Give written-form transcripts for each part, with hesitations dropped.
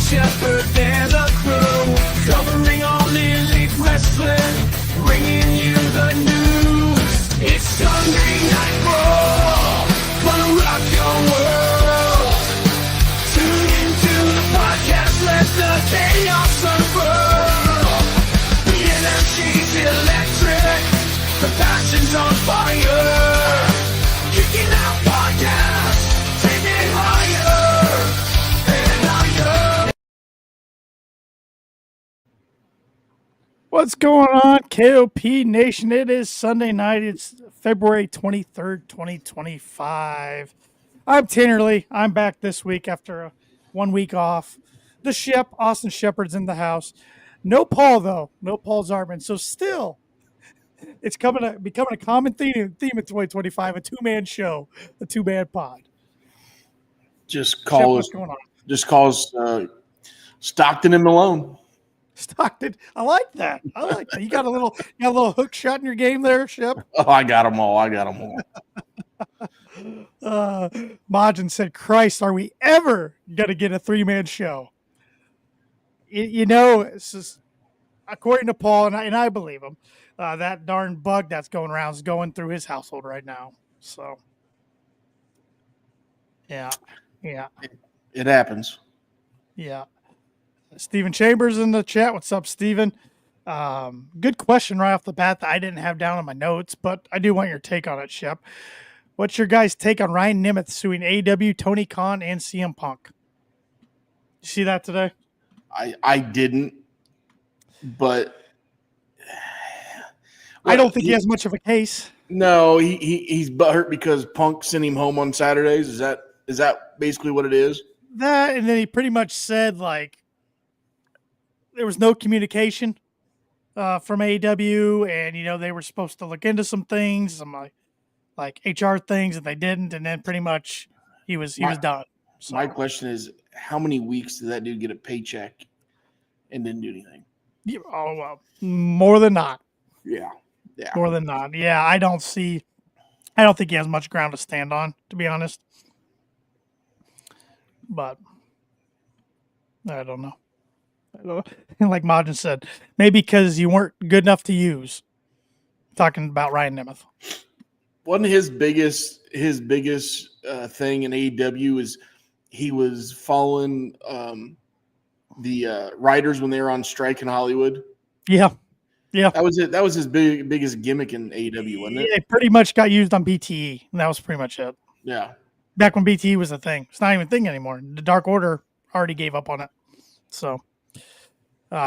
Shepherd and the crew, covering all Elite Wrestling, bringing you the news. It's Sunday Night Raw, gonna rock your world. Tune into the podcast, let the chaos unfurl. The energy's electric, the passion's on fire. Kicking out podcasts, take it higher and higher. What's going on, KOP Nation? It is Sunday night. It's February 23rd, 2025. I'm Tanner Lee. I'm back this week after 1 week off. The Shep, Austin Shepherd's in the house. No Paul, though. No Paul Zartman. So still, it's becoming a common theme in 2025, a two-man show, a two-man pod. Just Shep, call what's us. going on? Just calls Stockton and Malone. Stockton. I like that. You got a little hook shot in your game there, Shep. Oh, I got them all. Majin said, Christ, are we ever going to get a three-man show? It's just, according to Paul, and I believe him, that darn bug that's going around is going through his household right now. So, yeah. It happens. Yeah. Steven Chambers in the chat. What's up, Steven? Good question right off the bat that I didn't have down on my notes, but I do want your take on it, Shep. What's your guys' take on Ryan Nemeth suing AEW, Tony Khan, and CM Punk? You see that today? I didn't, but I don't think he has much of a case. No, he's butthurt because Punk sent him home on Saturdays. Is that basically what it is? That, and then he pretty much said like there was no communication from AEW, and they were supposed to look into some things, some like HR things, and they didn't, and then pretty much he was done. So. My question is, how many weeks did that dude get a paycheck and didn't do anything? Oh, well, more than not. Yeah. More than not. Yeah, I don't think he has much ground to stand on, to be honest. But I don't know. Like Majin said, maybe because you weren't good enough to use. Talking about Ryan Nemeth. Wasn't his biggest thing in AEW is he was following the writers when they were on strike in Hollywood. Yeah. That was it. That was his biggest gimmick in AEW, wasn't it? It pretty much got used on BTE, and that was pretty much it. Yeah. Back when BTE was a thing. It's not even a thing anymore. The Dark Order already gave up on it. So,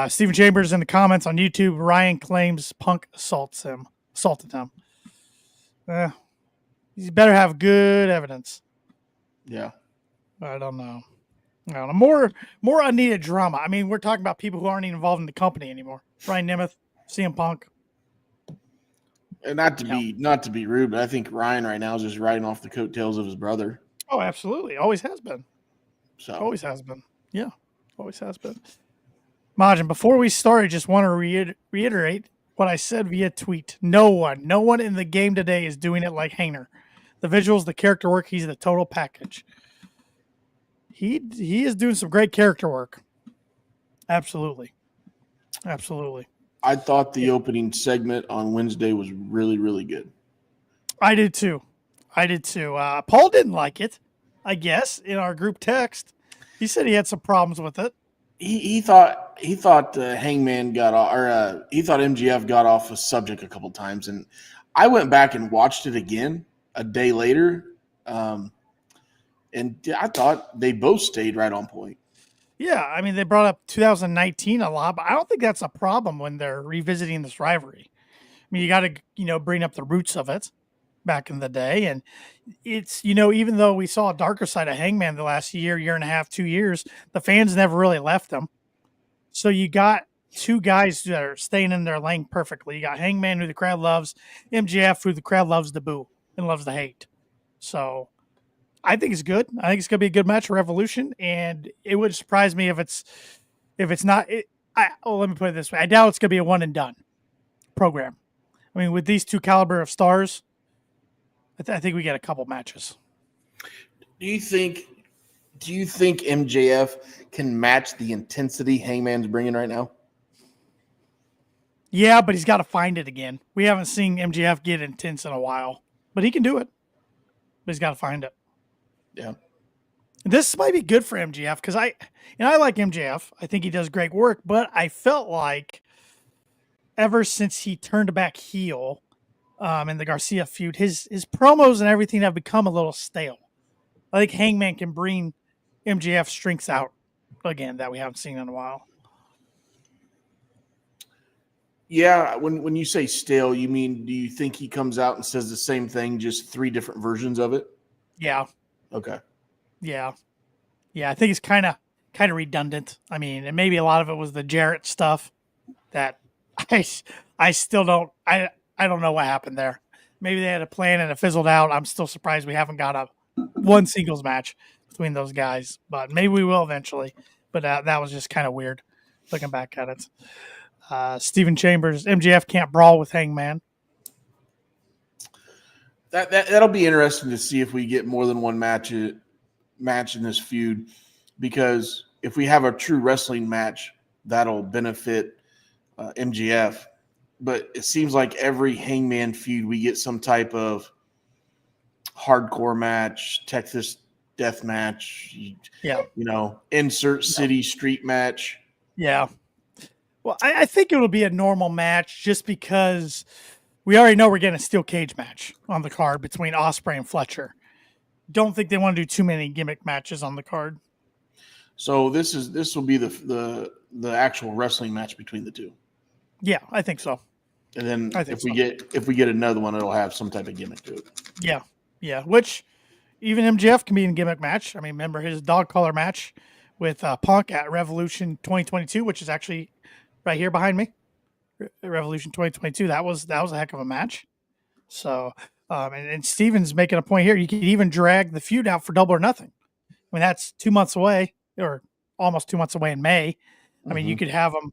Stephen Chambers in the comments on YouTube, Ryan claims Punk assaulted him. You better have good evidence. Yeah. I don't know. More unneeded drama. I mean, we're talking about people who aren't even involved in the company anymore. Ryan Nemeth, CM Punk. And not to be rude, but I think Ryan right now is just riding off the coattails of his brother. Oh, absolutely. Always has been. So always has been. Yeah, always has been. Majin, before we start, I just want to reiterate what I said via tweet. No one in the game today is doing it like Hayner. The visuals, the character work, he's the total package. He is doing some great character work. Absolutely. I thought the opening segment on Wednesday was really, really good. I did too. Paul didn't like it, I guess, in our group text. He said he had some problems with it. He thought Hangman got off, or he thought MGF got off a subject a couple times, and I went back and watched it again a day later, and I thought they both stayed right on point. Yeah, I mean, they brought up 2019 a lot, but I don't think that's a problem when they're revisiting this rivalry. I mean, you got to, bring up the roots of it back in the day. And it's, even though we saw a darker side of Hangman the last year and a half, 2 years, the fans never really left him. So you got two guys that are staying in their lane perfectly. You got Hangman, who the crowd loves, MJF, who the crowd loves to boo and loves to hate. So I think it's good. I think it's going to be a good match for Revolution, and it would surprise me if it's not. Let me put it this way: I doubt it's going to be a one and done program. I mean, with these two caliber of stars, I think we get a couple matches. Do you think Do you think MJF can match the intensity Hangman's bringing right now? Yeah, but he's got to find it again. We haven't seen MJF get intense in a while, but he can do it. But he's got to find it. Yeah. This might be good for MJF because I like MJF. I think he does great work, but I felt like ever since he turned back heel in the Garcia feud, his promos and everything have become a little stale. I think Hangman can bring MJF strengths out again that we haven't seen in a while. Yeah, when you say stale, you mean do you think he comes out and says the same thing, just 3 different versions of it? Yeah. Okay. Yeah. I think it's kind of redundant. I mean, and maybe a lot of it was the Jarrett stuff that I still don't I don't know what happened there. Maybe they had a plan and it fizzled out. I'm still surprised we haven't got one singles match between those guys, but maybe we will eventually. But that was just kind of weird looking back at it. Steven Chambers, MJF can't brawl with Hangman. That'll be interesting to see if we get more than one match in this feud, because if we have a true wrestling match, that'll benefit MJF. But it seems like every Hangman feud we get some type of hardcore match, Texas death match, insert city street match. Yeah. Well, I think it'll be a normal match just because we already know we're getting a steel cage match on the card between Ospreay and Fletcher. Don't think they want to do too many gimmick matches on the card. So this will be the actual wrestling match between the two. Yeah, I think so. And then if we get another one, it'll have some type of gimmick to it. Yeah. Which even MJF can be in a gimmick match. I mean, remember his dog collar match with Punk at Revolution 2022, which is actually right here behind me. Revolution 2022. That was a heck of a match. So, and Steven's making a point here. You could even drag the feud out for Double or Nothing. I mean, that's 2 months away, or almost 2 months away in May. I mean, you could have them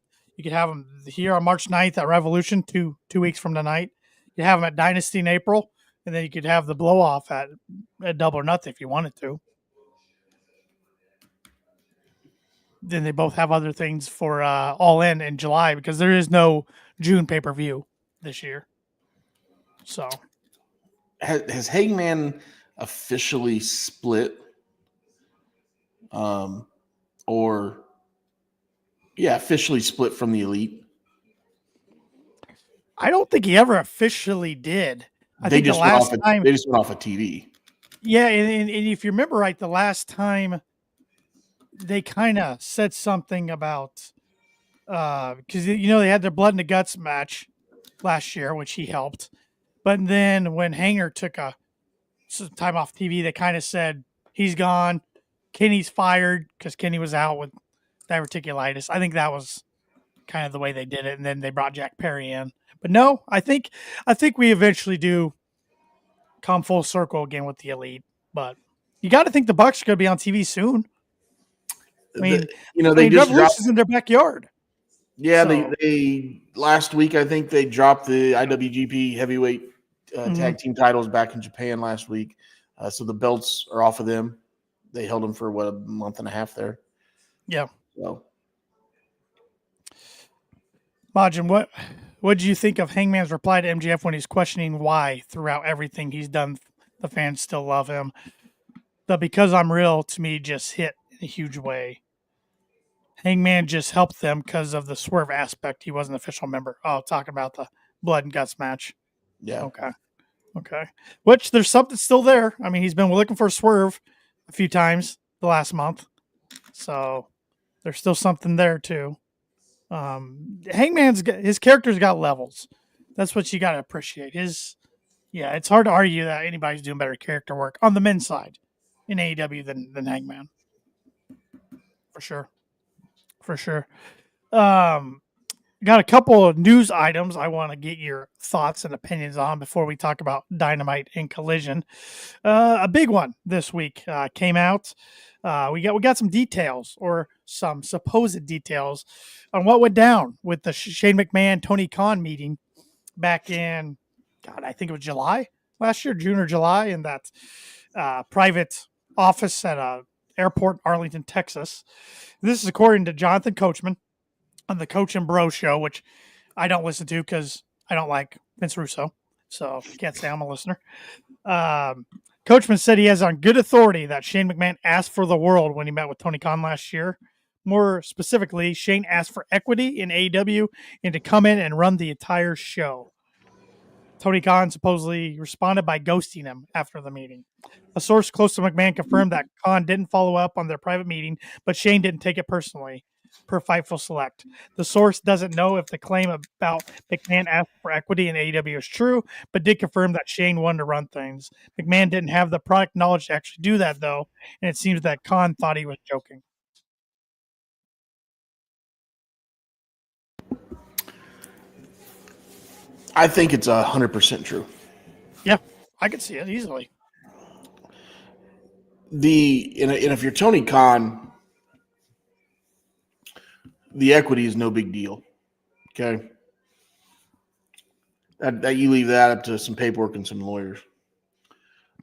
here on March 9th at Revolution, two weeks from tonight. You have them at Dynasty in April, and then you could have the blow off at Double or Nothing if you wanted to. Then they both have other things for All In July, because there is no June pay-per-view this year. So has Hangman officially split? Officially split from the Elite? I don't think he ever officially did. They just went off of TV. Yeah, and if you remember right, the last time they kind of said something about because they had their blood in the guts match last year, which he helped. But then when Hanger took some time off TV, they kind of said he's gone, Kenny's fired because Kenny was out with diverticulitis. I think that was kind of the way they did it, and then they brought Jack Perry in. But no, I think we eventually do come full circle again with the Elite. But you got to think the Bucks are going to be on TV soon. I mean, they just dropped in their backyard. Yeah, so. They last week I think they dropped the IWGP Heavyweight Tag Team titles back in Japan last week, so the belts are off of them. They held them for a month and a half there. Yeah. So, Majin, what did you think of Hangman's reply to MJF when he's questioning why throughout everything he's done the fans still love him? The "because I'm real" to me just hit in a huge way. Hangman just helped them because of the Swerve aspect. He was an official member. Oh, talking about the blood and guts match. Yeah. Okay. Which there's something still there. I mean, he's been looking for Swerve a few times the last month. So there's still something there too. His character's got levels. That's what you got to appreciate. It's hard to argue that anybody's doing better character work on the men's side in AEW than Hangman. For sure. Got a couple of news items I want to get your thoughts and opinions on before we talk about Dynamite and Collision. A big one this week came out. We got some details, or some supposed details, on what went down with the Shane McMahon Tony Khan meeting back in, I think it was July last year, June or July, in that private office at airport in Arlington, Texas. This is according to Jonathan Coachman on the Coach and Bro show, which I don't listen to because I don't like Vince Russo. So can't say I'm a listener. Coachman said he has on good authority that Shane McMahon asked for the world when he met with Tony Khan last year. More specifically, Shane asked for equity in AEW and to come in and run the entire show. Tony Khan supposedly responded by ghosting him after the meeting. A source close to McMahon confirmed that Khan didn't follow up on their private meeting, but Shane didn't take it personally, per Fightful Select. The source doesn't know if the claim about McMahon asked for equity in AEW is true, but did confirm that Shane wanted to run things. McMahon didn't have the product knowledge to actually do that, though, and it seems that Khan thought he was joking. I think it's 100% true. Yeah, I could see it easily. And if you're Tony Khan, the equity is no big deal. Okay, that you leave that up to some paperwork and some lawyers.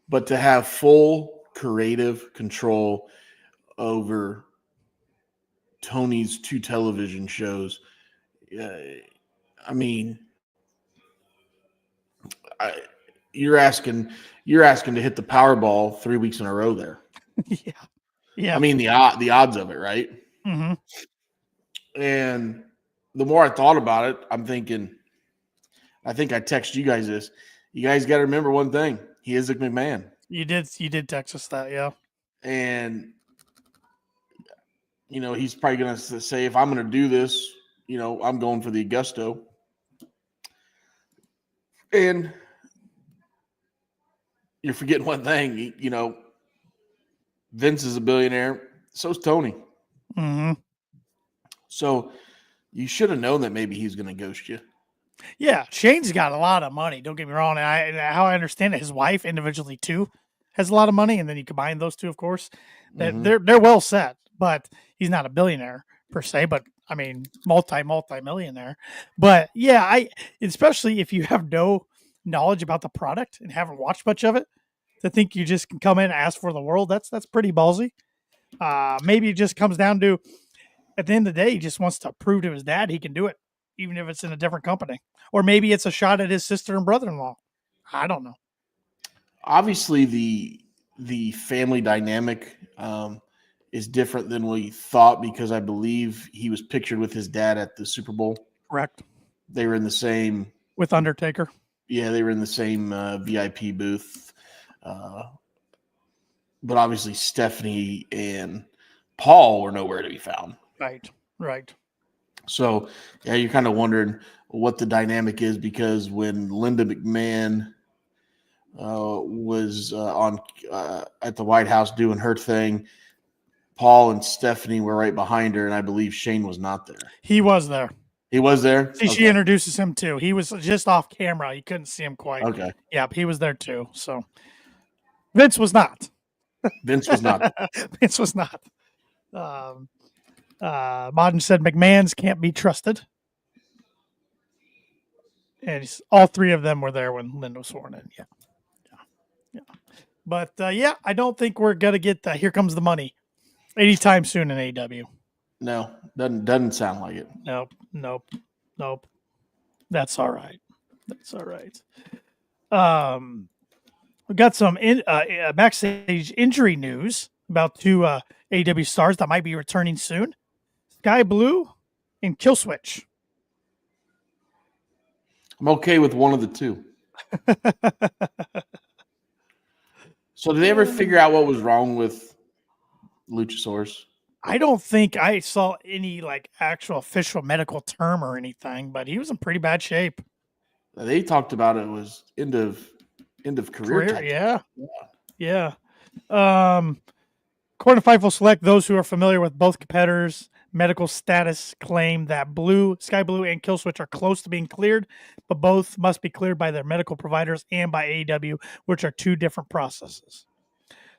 But to have full creative control over Tony's 2 television shows, I mean, you're asking to hit the Powerball 3 weeks in a row there. Yeah. I mean the odds of it, right? Mm-hmm. And the more I thought about it, I'm thinking. I think I texted you guys this. You guys got to remember one thing: he is a McMahon. You did text us that, yeah. And he's probably going to say, if I'm going to do this, I'm going for the Augusto. And you're forgetting one thing, Vince is a billionaire. So's Tony. Mm-hmm. So you should have known that maybe he's going to ghost you. Yeah, Shane's got a lot of money. Don't get me wrong. And how I understand it, his wife individually too has a lot of money, and then you combine those two, of course. Mm-hmm. They're well set, but he's not a billionaire per se. But I mean, multi-millionaire. But yeah, especially if you have no knowledge about the product and haven't watched much of it, to think you just can come in and ask for the world, that's pretty ballsy. Maybe it just comes down to, at the end of the day, he just wants to prove to his dad he can do it, even if it's in a different company. Or maybe it's a shot at his sister and brother-in-law. I don't know. Obviously, the family dynamic is different than we thought, because I believe he was pictured with his dad at the Super Bowl. Correct. They were in the same... With Undertaker. Yeah, they were in the same VIP booth. But obviously Stephanie and Paul were nowhere to be found. Right. So, yeah, you're kind of wondering what the dynamic is, because when Linda McMahon was at the White House doing her thing, Paul and Stephanie were right behind her, and I believe Shane was not there. He was there. He was there? See, She introduces him too. He was just off camera. You couldn't see him quite. Okay. Yeah, he was there too. So Vince was not. Vince was not. Vince was not. Modern said McMahon's can't be trusted. And all 3 of them were there when Lynn was sworn in. Yeah. But I don't think we're going to get the Here Comes the Money anytime soon in AEW. No, doesn't sound like it. Nope. That's all right. We got some backstage injury news about 2 AEW stars that might be returning soon. Sky Blue and Killswitch. I'm okay with one of the 2. So did they ever figure out what was wrong with Luchasaurus? I don't think I saw any actual official medical term or anything, but he was in pretty bad shape. They talked about it was end of career type. Yeah. According to Fightful Select, those who are familiar with both competitors' medical status claim that Sky Blue and Killswitch are close to being cleared, but both must be cleared by their medical providers and by AEW, which are 2 different processes.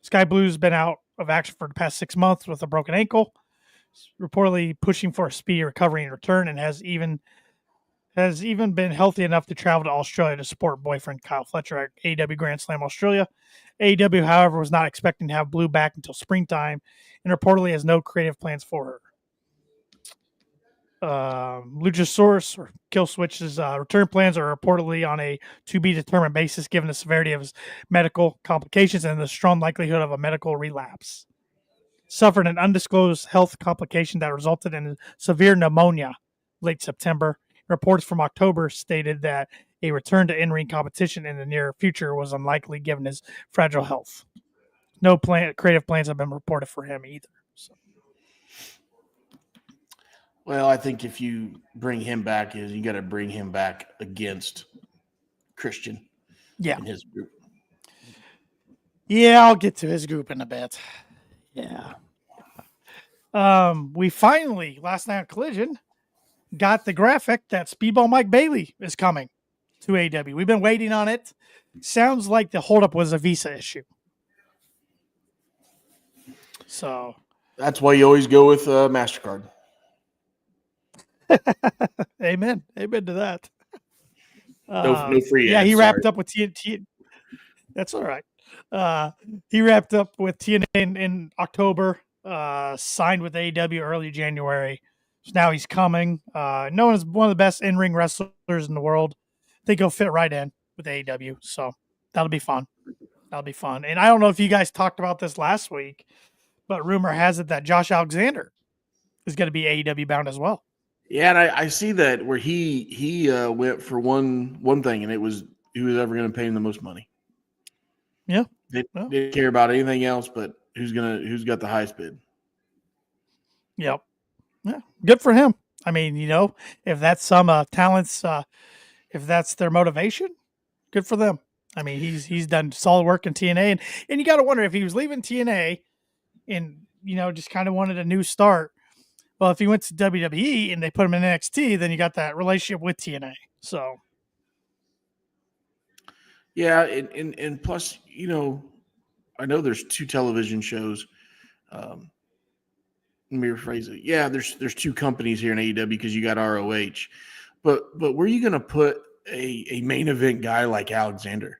Sky Blue's been out of action for the past 6 months with a broken ankle, reportedly pushing for a speedy recovery and return, and has has even been healthy enough to travel to Australia to support boyfriend Kyle Fletcher at AEW Grand Slam Australia. AEW, however, was not expecting to have Blue back until springtime and reportedly has no creative plans for her. Luchasaurus or Killswitch's return plans are reportedly on a to-be-determined basis given the severity of his medical complications and the strong likelihood of a medical relapse. Suffered an undisclosed health complication that resulted in severe pneumonia late September. Reports from October stated that a return to in-ring competition in the near future was unlikely given his fragile health. No creative plans have been reported for him either. So. Well, I think if you bring him back, you got to bring him back against Christian in his group. Yeah, I'll get to his group in a bit. Yeah. We finally, last night on Collision, got the graphic that Speedball Mike Bailey is coming to AEW. We've been waiting on it. Sounds like the holdup was a visa issue. So that's why you always go with MasterCard. Amen to that. No free. Yeah, ads, he wrapped up with TNT. That's all right. He wrapped up with TNA in October. Signed with AEW early January. So now he's coming. Known as one of the best in-ring wrestlers in the world. I think he'll fit right in with AEW. So that'll be fun. And I don't know if you guys talked about this last week, but rumor has it that Josh Alexander is going to be AEW bound as well. Yeah, and I see that where he went for one thing, and it was who was ever going to pay him the most money. Yeah, they didn't care about anything else, but who's got the highest bid. Yep. Yeah, good for him. I mean, if that's some talents, if that's their motivation, good for them. I mean, he's done solid work in TNA, and you got to wonder if he was leaving TNA, and just kind of wanted a new start. Well, if he went to WWE and they put him in NXT, then you got that relationship with TNA. So, yeah, and plus, I know there's 2 television shows. Let me rephrase it. Yeah, there's 2 companies here in AEW because you got ROH, but where are you going to put a main event guy like Alexander?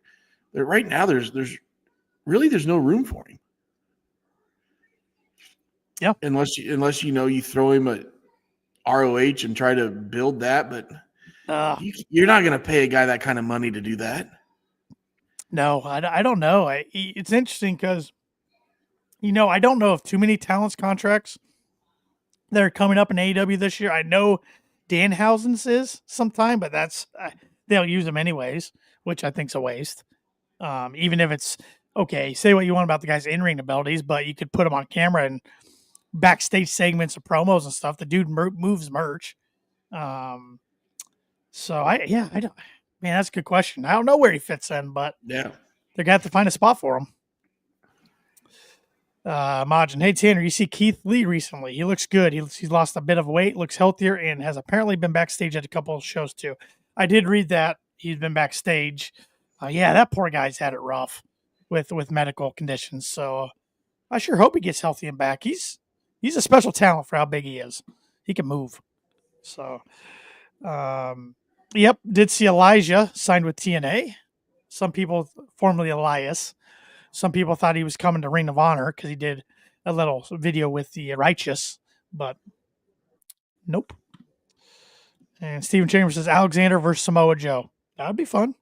Right now, there's no room for him. Yeah, unless you throw him at ROH and try to build that, but you're not going to pay a guy that kind of money to do that. No, I don't know. It's interesting because, I don't know of too many talents contracts that are coming up in AEW this year. I know Danhausen's is sometime, but that's they'll use them anyways, which I think's a waste. Even if it's okay, say what you want about the guy's in-ring abilities, but you could put him on camera and backstage segments of promos and stuff. The dude moves merch. So I don't. Man, that's a good question. I don't know where he fits in, but yeah, they're gonna have to find a spot for him. Majin, hey Tanner, you see Keith Lee recently? He looks good. He's lost a bit of weight, looks healthier, and has apparently been backstage at a couple of shows too. I did read that he's been backstage. Yeah, that poor guy's had it rough with medical conditions. So I sure hope he gets healthy and back. He's a special talent for how big he is. He can move. So, yep, did see Elijah signed with TNA. Some people, formerly Elias, some people thought he was coming to Ring of Honor because he did a little video with the Righteous, but nope. And Steven Chambers says Alexander versus Samoa Joe. That would be fun.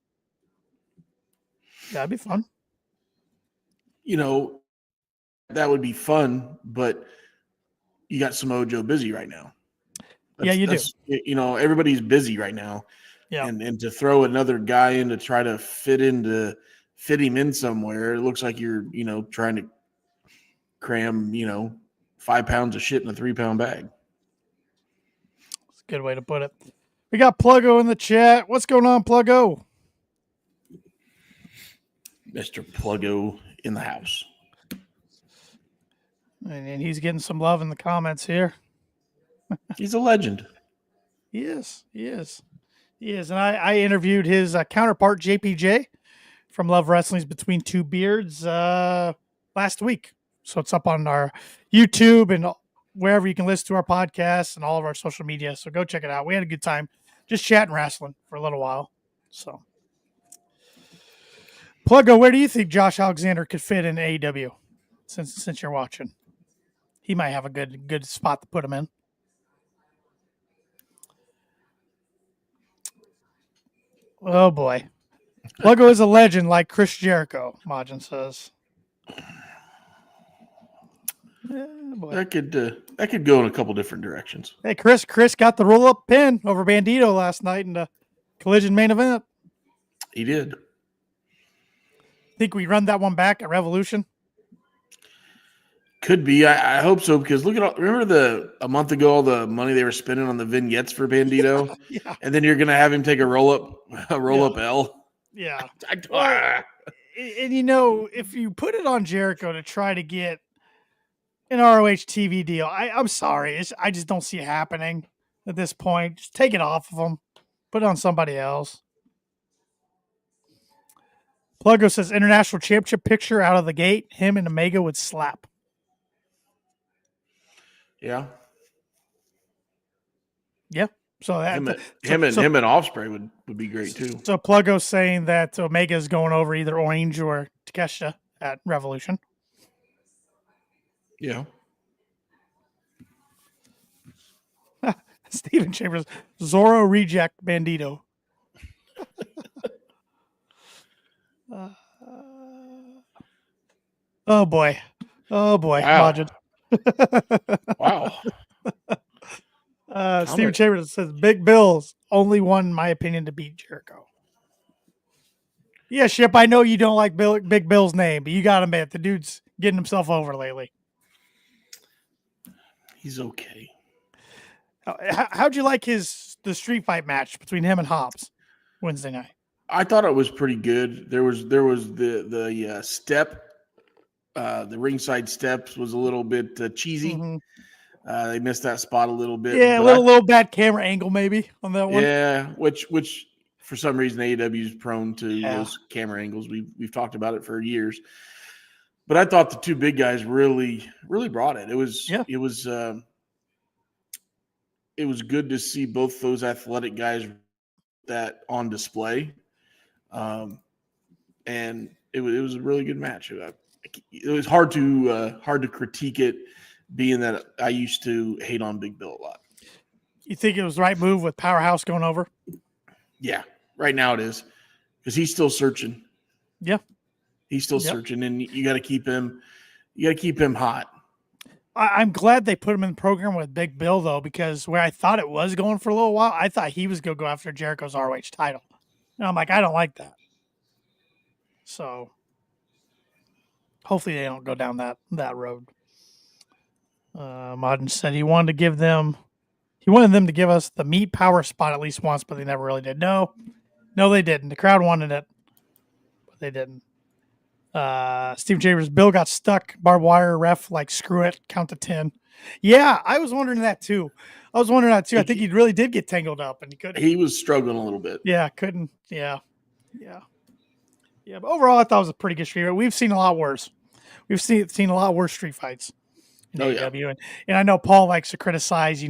That'd be fun. That would be fun, but you got Samoa Joe busy right now. You do. Everybody's busy right now. Yeah. And to throw another guy in to try to fit him in somewhere, it looks like you're, trying to cram, 5 pounds of shit in a 3-pound bag. That's a good way to put it. We got Pluggo in the chat. What's going on, Pluggo? Mr. Pluggo in the house. And he's getting some love in the comments here. He's a legend. He is. And I interviewed his counterpart, JPJ, from Love Wrestling's Between Two Beards last week. So it's up on our YouTube and wherever you can listen to our podcast and all of our social media. So go check it out. We had a good time just chatting wrestling for a little while. So, Pluggo, where do you think Josh Alexander could fit in AEW? Since you're watching, he might have a good spot to put him in. Oh boy, Pluggo is a legend like Chris Jericho. Majin says. Boy. That could go in a couple different directions. Hey, Chris got the roll up pin over Bandito last night in the Collision main event. He did. Think we run that one back at Revolution? Could be. I hope so, because look at remember a month ago all the money they were spending on the vignettes for Bandito, Yeah. and then you're gonna have him take a roll up L. Yeah. Well, And if you put it on Jericho to try to get an ROH TV deal, I'm sorry, I just don't see it happening at this point. Just take it off of him, put it on somebody else. Pluggo says international championship picture out of the gate. Him and Omega would slap. Yeah. Yeah. So that him and Ospreay would be great too. So Pluggo's saying that Omega is going over either Orange or Takeshita at Revolution. Yeah. Steven Chambers, Zorro reject Bandito. Oh boy. Wow. Majin. Wow. Steven Chambers says Big Bill's only one, in my opinion, to beat Jericho. Yeah, Shep, I know you don't like Big Bill's name, but you got to admit the dude's getting himself over lately. He's okay. How'd you like the street fight match between him and Hobbs Wednesday night? I thought it was pretty good. There was the step, the ringside steps was a little bit cheesy. Mm-hmm. They missed that spot a little bit. Yeah, a little bad camera angle maybe on that one. Yeah, which for some reason AEW is prone to those camera angles. We've talked about it for years. But I thought the two big guys really brought it. It was good to see both those athletic guys that on display. And it was a really good match. It was hard to critique it, being that I used to hate on Big Bill a lot. You think it was the right move with Powerhouse going over? Yeah, right now it is, because he's still searching. Yeah, he's still searching, and you got to keep him. You got to keep him hot. I'm glad they put him in the program with Big Bill though, because where I thought it was going for a little while, I thought he was going to go after Jericho's ROH title, and I'm like, I don't like that. So hopefully they don't go down that road. Modern said he wanted them to give us the meat power spot at least once, but they never really did. No, they didn't. The crowd wanted it, but they didn't. Steve Chambers, Bill got stuck, barbed wire, ref, like, screw it, count to 10. Yeah, I was wondering that too. I think he really did get tangled up, and he couldn't. He was struggling a little bit. Yeah, couldn't. Yeah. But overall, I thought it was a pretty good street fight. We've seen a lot worse. We've seen a lot worse street fights in AEW. And I know Paul likes to criticize,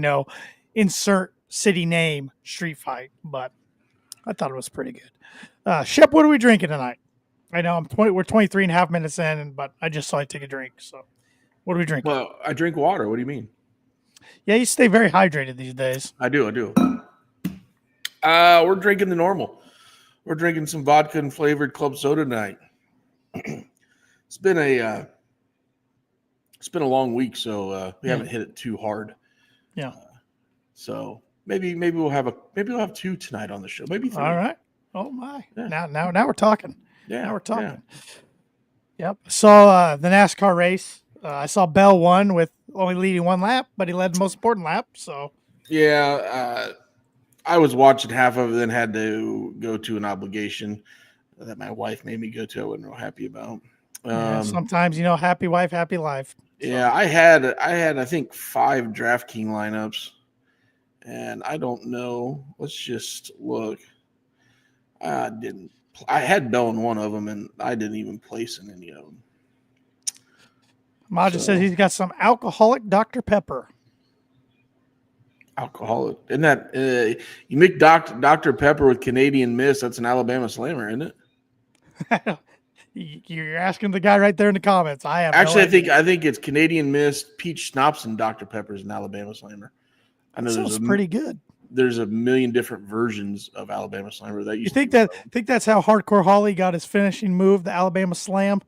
insert city name street fight, but I thought it was pretty good. Shep, what are we drinking tonight? I know we're 23 and a half minutes in, but I just saw you take a drink. So what are we drinking? Well, I drink water. What do you mean? Yeah, you stay very hydrated these days. I do. We're drinking the normal. We're drinking some vodka and flavored club soda tonight. It's been a long week, so we haven't hit it too hard. Yeah. So maybe we'll have two tonight on the show. Maybe three. All right. Oh my. Yeah. Now we're talking. Yeah. Now we're talking. Yeah. Yep. Saw the NASCAR race. I saw Bell won with only leading one lap, but he led the most important lap. So yeah, I was watching half of it, then had to go to an obligation that my wife made me go to. I wasn't real happy about. Sometimes, happy wife, happy life. So. Yeah, I had I think 5 DraftKings lineups, and I don't know. Let's just look. I had Bell in one of them, and I didn't even place in any of them. Maja says he's got some alcoholic Dr. Pepper. Alcoholic. Isn't that you make Dr. Pepper with Canadian Mist? That's an Alabama Slammer, isn't it? You're asking the guy right there in the comments. I have Actually, no idea. I think it's Canadian Mist, peach schnapps, and Dr. Pepper is an Alabama Slammer. I know Sounds pretty good. There's a million different versions of Alabama Slammer that You think that's how Hardcore Holly got his finishing move, the Alabama Slam?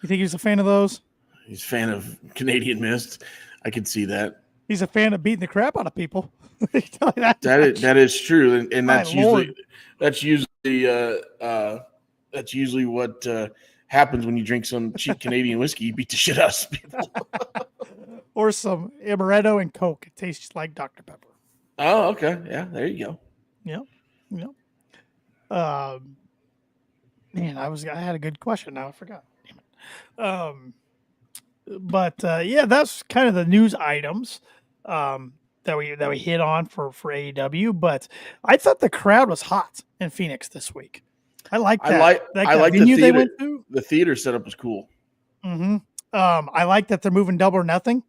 You think he's a fan of those? He's a fan of Canadian Mist. I could see that. He's a fan of beating the crap out of people. that is true, and that's Lord. that's usually what happens when you drink some cheap Canadian whiskey. You beat the shit out of people. Or some amaretto and Coke. It tastes like Dr. Pepper. Oh, okay, yeah, there you go. Yep. Man, I had a good question. Now I forgot. Damn it. But that's kind of the news items that we hit on for AEW. But I thought the crowd was hot in Phoenix this week. I like that. I like the venue theater. They went to. The theater setup was cool. Mm-hmm. I like that they're moving Double or Nothing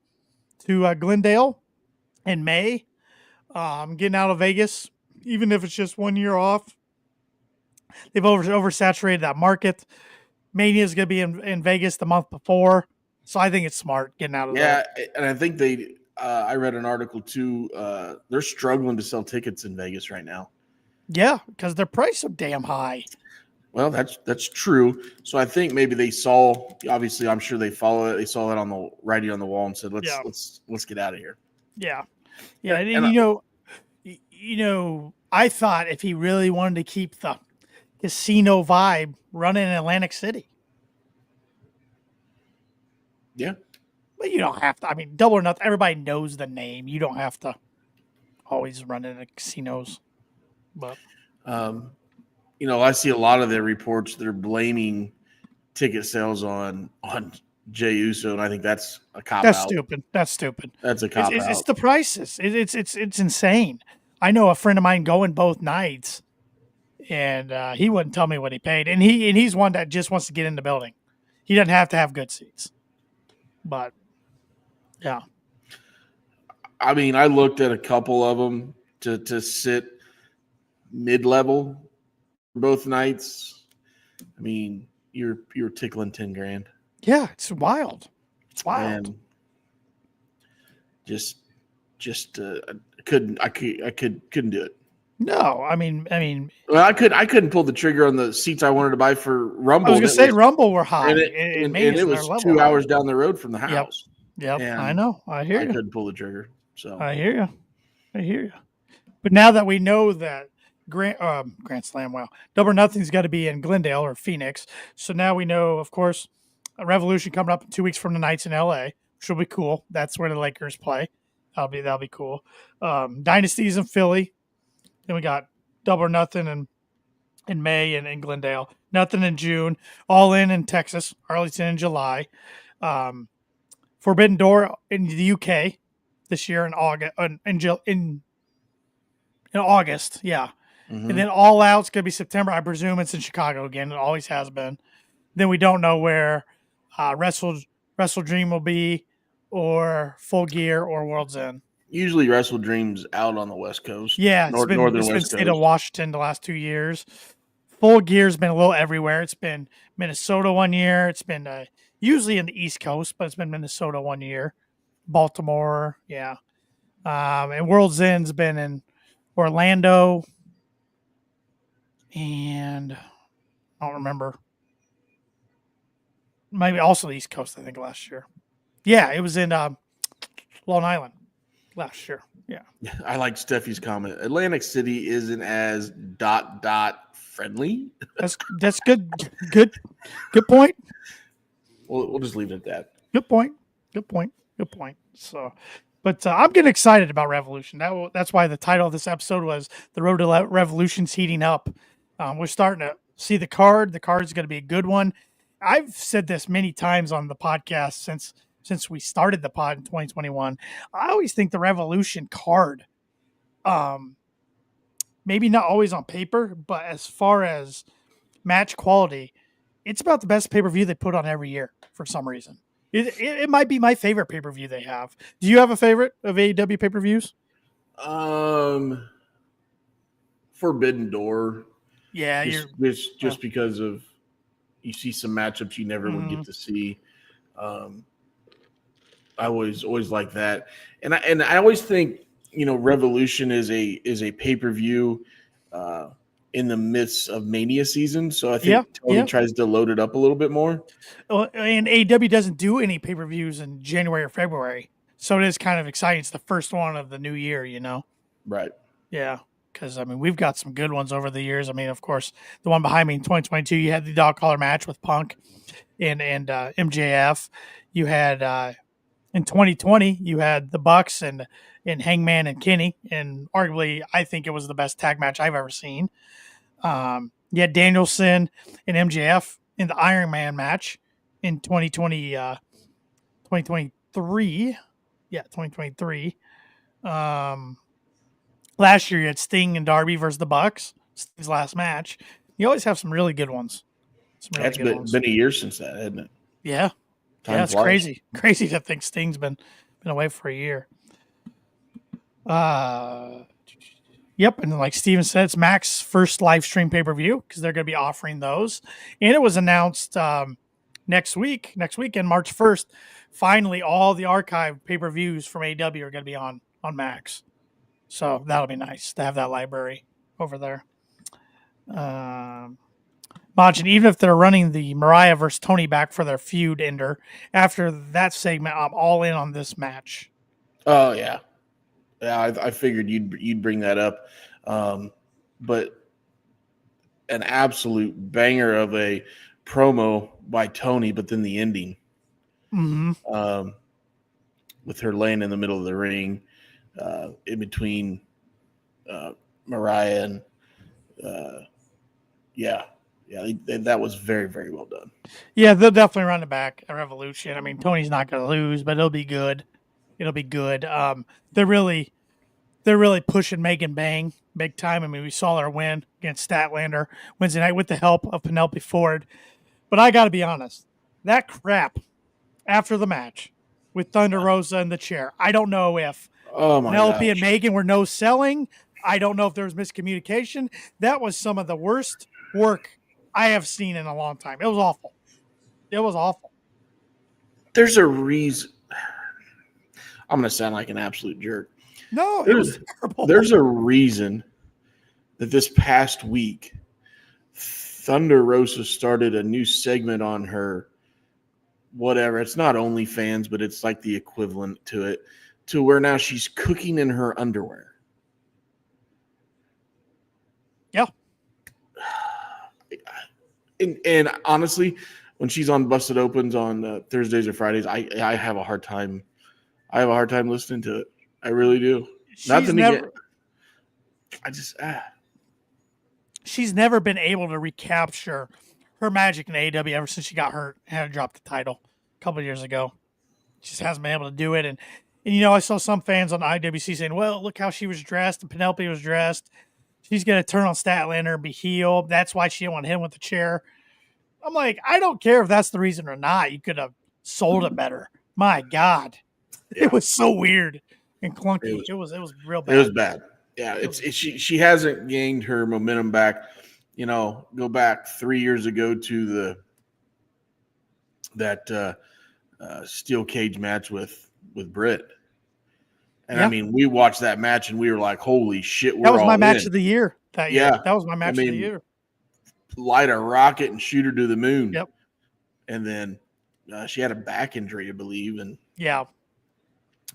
to Glendale in May. Getting out of Vegas, even if it's just 1 year off. They've oversaturated that market. Mania is going to be in Vegas the month before. So I think it's smart getting out of there. Yeah, and I think I read an article too. They're struggling to sell tickets in Vegas right now. Yeah, because their price so damn high. Well, that's true. So I think maybe they saw. Obviously, I'm sure they follow it. They saw that on the writing on the wall and said, "Let's get out of here." Yeah, and I thought if he really wanted to keep the casino vibe running in Atlantic City. Yeah. But you don't have to. I mean, Double or Nothing, everybody knows the name. You don't have to always run in the casinos. But I see a lot of their reports. They're blaming ticket sales on Jey Uso, and I think that's a cop out. Stupid. That's stupid. That's a cop out. It's the prices. It's insane. I know a friend of mine going both nights, and he wouldn't tell me what he paid. And he's one that just wants to get in the building. He doesn't have to have good seats. But yeah, I mean, I looked at a couple of them to sit mid-level both nights. I mean, you're tickling $10,000. Yeah, it's wild. It's wild. And just couldn't do it. No, I mean. Well, I couldn't pull the trigger on the seats I wanted to buy for Rumble. I was gonna say Rumble were high, and it was 2 hours down the road from the house. Yep. I know. I hear you. I couldn't pull the trigger. So I hear you. But now that we know that Grand Slam, Double or Nothing's got to be in Glendale or Phoenix, so now we know, of course, a Revolution coming up in 2 weeks from the nights in LA, which will be cool. That's where the Lakers play. That'll be cool. Dynasty's in Philly. Then we got Double or Nothing in May and in Glendale. Nothing in June. All in Texas. Arlington in July. Forbidden Door in the UK this year in August. In August, yeah. Mm-hmm. And then All Out's gonna be September. I presume it's in Chicago again. It always has been. Then we don't know where Wrestle Dream will be, or Full Gear, or World's End. Usually Wrestle Dream's out on the West Coast. Yeah, it's been state of Washington the last 2 years. Full Gear's been a little everywhere. It's been Minnesota 1 year. It's been usually in the East Coast, but it's been Minnesota 1 year. Baltimore, yeah. And World's End's been in Orlando. And I don't remember. Maybe also the East Coast, I think, last year. Yeah, it was in Long Island last year. Yeah. I like Steffi's comment. Atlantic City isn't as ... friendly. That's good. Good point. We'll just leave it at that. Good point. So, but I'm getting excited about Revolution. That's why the title of this episode was "The Road to Revolution's Heating Up." We're starting to see the card. The card is going to be a good one. I've said this many times on the podcast since we started the pod in 2021. I always think the Revolution card, maybe not always on paper, but as far as match quality, it's about the best pay-per-view they put on every year for some reason. It might be my favorite pay-per-view they have. Do you have a favorite of AEW pay-per-views? Forbidden Door. Yeah, Just because of you see some matchups you never would get to see. I always like that, and I always think Revolution is a pay-per-view in the midst of Mania season, so I think Tony tries to load it up a little bit more. And AEW doesn't do any pay-per-views in January or February, so it is kind of exciting. It's the first one of the new year, Right. Yeah, because we've got some good ones over the years. Of course, the one behind me in 2022, you had the dog collar match with Punk and MJF. You had in 2020, you had the Bucks and Hangman and Kenny, and arguably, I think it was the best tag match I've ever seen. You had Danielson and MJF in the Iron Man match in 2023. Yeah, 2023. Last year, you had Sting and Darby versus the Bucks. Sting's last match. You always have some really good ones. That's been a year since that, hasn't it? Yeah. Time It's flies. crazy. Crazy to think Sting's been away for a year. Yep, and like Steven said, it's Mac's first live stream pay-per-view because they're going to be offering those. And it was announced next weekend, March 1st, finally all the archive pay-per-views from AEW are going to be on Max. So that'll be nice to have that library over there. Majin, even if they're running the Mariah versus Tony back for their feud ender, after that segment, I'm all in on this match. Oh, yeah. Yeah, I figured you'd bring that up. But an absolute banger of a promo by Tony, but then the ending. With her laying in the middle of the ring, in between Mariah and that was very, very well done. Yeah, they'll definitely run it back at Revolution. Tony's not going to lose, but it'll be good. It'll be good. They're really pushing Megan Bang big time. We saw her win against Statlander Wednesday night with the help of Penelope Ford. But I got to be honest, that crap after the match with Thunder Rosa in the chair. I don't know if Penelope and Megan were no selling. I don't know if there was miscommunication. That was some of the worst work I have seen in a long time. It was awful. There's a reason. I'm going to sound like an absolute jerk. No, it was terrible. There's a reason that this past week, Thunder Rosa started a new segment on her, whatever. It's not OnlyFans, but it's like the equivalent to it, to where now she's cooking in her underwear. Yeah. And honestly, when she's on Busted Opens on Thursdays or Fridays, I have a hard time. I have a hard time listening to it. I really do. She's never been able to recapture her magic in AEW ever since she got hurt and had to drop the title a couple of years ago. She just hasn't been able to do it. And I saw some fans on IWC saying, well, look how she was dressed and Penelope was dressed. She's going to turn on Statlander and be healed. That's why she didn't want to hit him with the chair. I'm like, I don't care if that's the reason or not. You could have sold it better. My God. Yeah. It was so weird and clunky. It was real bad. It was bad. Yeah, she hasn't gained her momentum back. Go back 3 years ago to that steel cage match with Britt. And we watched that match and we were like, holy shit, that was my match of the year that year. Yeah. That was my match of the year. Light a rocket and shoot her to the moon. Yep. And then she had a back injury, I believe. And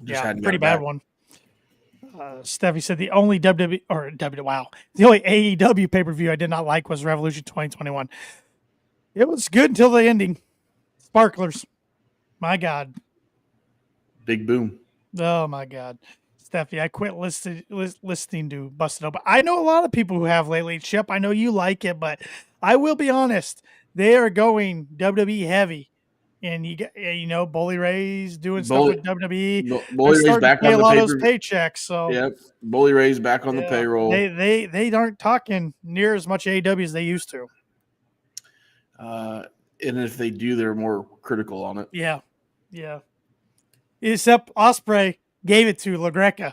pretty bad one. Steffi said the only the only AEW pay-per-view I did not like was Revolution 2021. It was good until the ending. Sparklers. My God. Big boom. Oh, my God. Steffi, I quit listening to Busted Open. I know a lot of people who have lately. Shep, I know you like it, but I will be honest. They are going WWE heavy. And Bully Ray's doing stuff with WWE. Bully Ray's back on the a lot of those paychecks. So yep, Bully Ray's back on the payroll. They aren't talking near as much AEW as they used to. And if they do, they're more critical on it. Yeah. Except Ospreay gave it to LaGreca.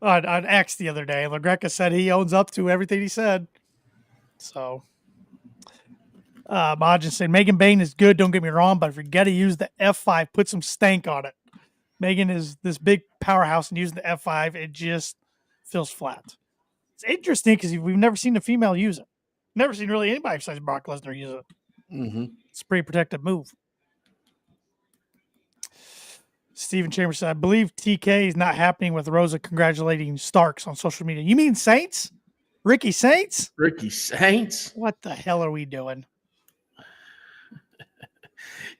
on X the other day. LaGreca said he owns up to everything he said. So, Majin said Megan Bain is good. Don't get me wrong, but if you got to use the F5, put some stank on it. Megan is this big powerhouse, and using the F5, it just feels flat. It's interesting because we've never seen a female use it. Never seen really anybody besides Brock Lesnar use it. Mm-hmm. It's a pretty protective move. Stephen Chambers said, I believe TK is not happening with Rosa congratulating Starks on social media. You mean Saints? Ricky Saints? Ricky Saints? What the hell are we doing?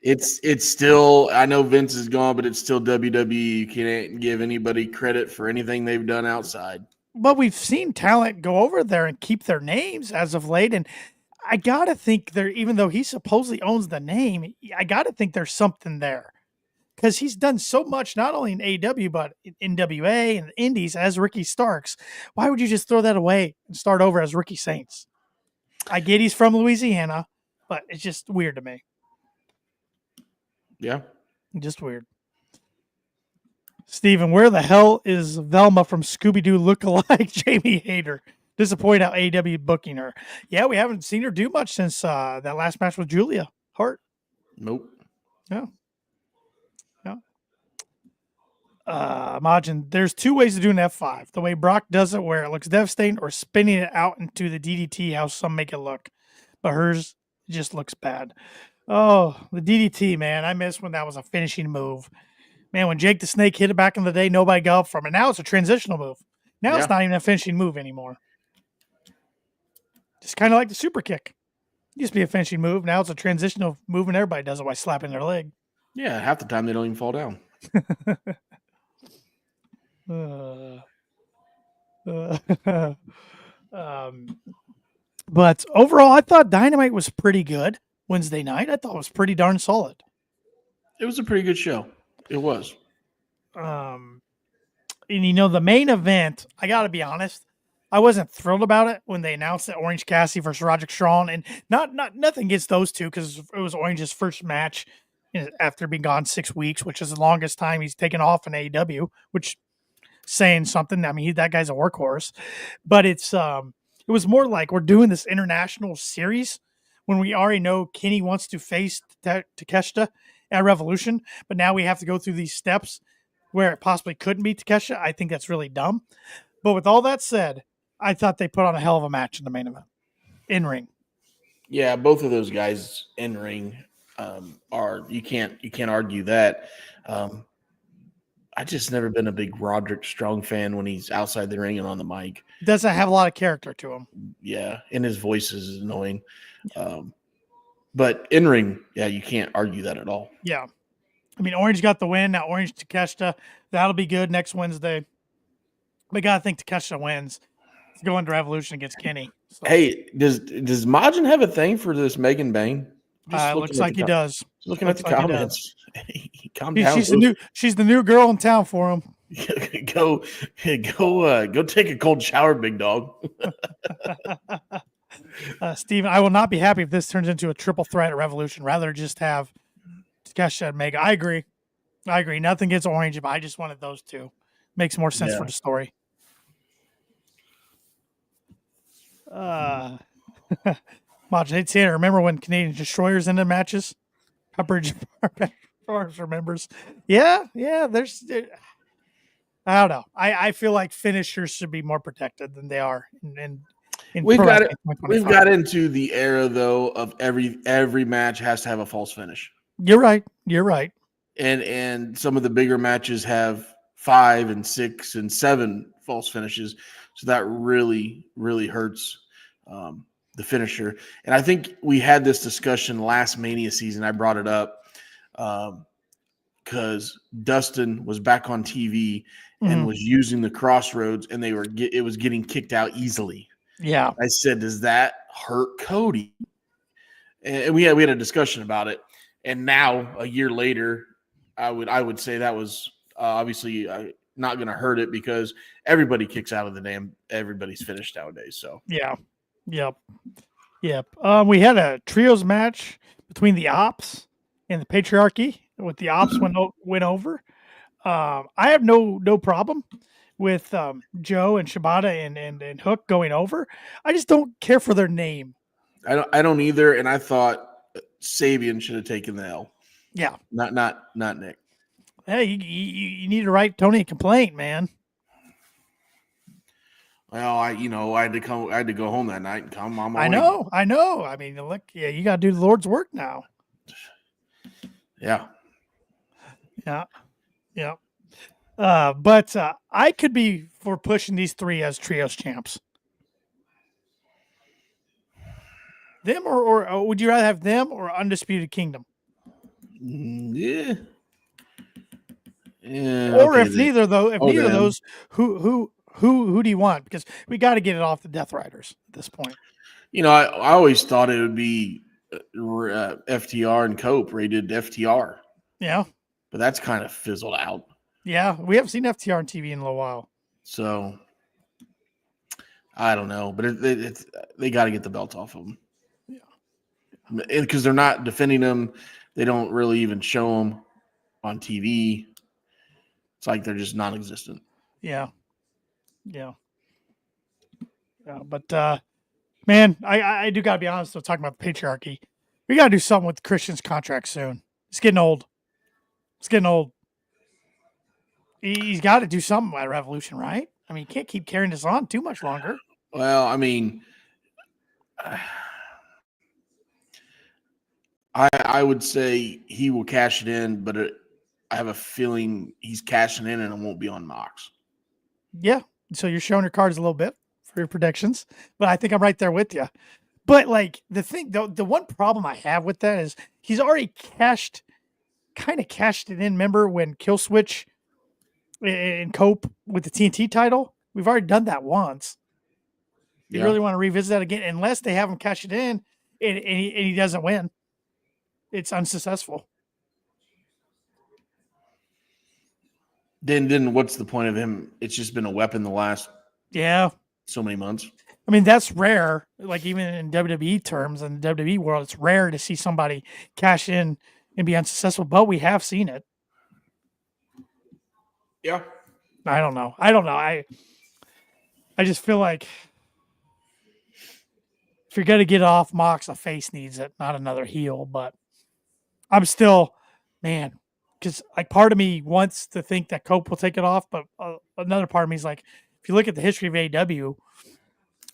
It's still, I know Vince is gone, but it's still WWE. You can't give anybody credit for anything they've done outside. But we've seen talent go over there and keep their names as of late. And I got to think there, even though he supposedly owns the name, I got to think there's something there. Because he's done so much, not only in AEW, but in NWA and the Indies as Ricky Starks. Why would you just throw that away and start over as Ricky Saints? I get he's from Louisiana, but it's just weird to me. Yeah. Just weird. Steven, where the hell is Velma from Scooby-Doo look-alike Jamie Hayter? Disappointed how AEW booking her. Yeah, we haven't seen her do much since that last match with Julia Hart. Nope. Yeah. Majin, there's two ways to do an F5. The way Brock does it, where it looks devastating, or spinning it out into the DDT, how some make it look. But hers just looks bad. Oh, the DDT, man. I miss when that was a finishing move. Man, when Jake the Snake hit it back in the day, nobody got up from it. Now it's a transitional move. Now it's not even a finishing move anymore. Just kind of like the super kick. It used to be a finishing move. Now it's a transitional move, and everybody does it by slapping their leg. Yeah, half the time they don't even fall down. But overall, I thought Dynamite was pretty good Wednesday night. I thought it was pretty darn solid. It was a pretty good show. It was. And the main event, I got to be honest, I wasn't thrilled about it when they announced that Orange Cassidy versus Roderick Strong, and nothing against those two because it was Orange's first match after being gone 6 weeks, which is the longest time he's taken off in AEW, which saying something. I mean, that guy's a workhorse, but it was more like we're doing this international series when we already know Kenny wants to face Takeshita at Revolution, but now we have to go through these steps where it possibly couldn't be Takeshita. I think that's really dumb. But with all that said, I thought they put on a hell of a match in the main event. In ring. Yeah, both of those guys in ring you can't argue that. I just never been a big Roderick Strong fan when he's outside the ring and on the mic. Doesn't have a lot of character to him. Yeah, and his voice is annoying. But in ring, yeah, you can't argue that at all. Yeah. I mean, Orange got the win. Now Orange Takeshita, that'll be good next Wednesday. But I gotta think Takeshita wins. It's going to Revolution against Kenny. So. Hey, does Majin have a thing for this Megan Bain? Looks like he does. Looking at the comments. Calm down. She's the new girl in town for him. Go take a cold shower, big dog. Steven, I will not be happy if this turns into a triple threat at Revolution. Rather just have Takeshita and Mega. I agree. Nothing against Orange, but I just wanted those two. Makes more sense for the story. Maj, I remember when Canadian Destroyers ended matches? Pepper remembers. Yeah. There's, I don't know. I feel like finishers should be more protected than they are. We've got into the era though of every match has to have a false finish. You're right. And some of the bigger matches have 5 and 6 and 7 false finishes, so that really hurts the finisher. And I think we had this discussion last Mania season. I brought it up because Dustin was back on TV and was using the crossroads, and it was getting kicked out easily. Yeah, I said, does that hurt Cody? And we had a discussion about it. And now, a year later, I would say that was obviously not going to hurt it because everybody kicks out of everybody's finished nowadays. So yeah, yep. We had a trios match between the Ops and the Patriarchy. With the Ops went over. I have no problem with Joe and Shibata and Hook going over. I just don't care for their name. I don't either. And I thought Sabian should have taken the L. Yeah. Not Nick. Hey, you need to write Tony a complaint, man. Well, I had to go home that night and come. I know. I mean, look, yeah, you got to do the Lord's work now. Yeah. But I could be for pushing these three as trios champs. Them or would you rather have them or Undisputed Kingdom? Yeah. Or if neither of those, who do you want? Because we got to get it off the Death Riders at this point. I always thought it would be FTR and Cope rated FTR. Yeah. But that's kind of fizzled out. Yeah, we haven't seen FTR on TV in a little while. So I don't know, but they got to get the belt off of them. Yeah, because they're not defending them. They don't really even show them on TV. It's like they're just non-existent. Yeah. But man, I do gotta be honest. Though, talking about the patriarchy, we gotta do something with Christian's contract soon. It's getting old. He's got to do something at Revolution, right? I mean, he can't keep carrying this on too much longer. Well, I mean, I would say he will cash it in, but I have a feeling he's cashing in and it won't be on Mox. Yeah. So you're showing your cards a little bit for your predictions, but I think I'm right there with you. But like the one problem I have with that is he's already cashed it in. Remember when Killswitch and Cope with the TNT title? We've already done that once. You really want to revisit that again? Unless they have him cash it in and he doesn't win. It's unsuccessful. Then what's the point of him? It's just been a weapon the last so many months. I mean, that's rare. Like even in WWE terms, in the WWE world, it's rare to see somebody cash in and be unsuccessful, but we have seen it. Yeah. I don't know. I just feel like if you're going to get off Mox, a face needs it, not another heel. But I'm still, man, because like part of me wants to think that Cope will take it off, but another part of me is like, if you look at the history of AEW,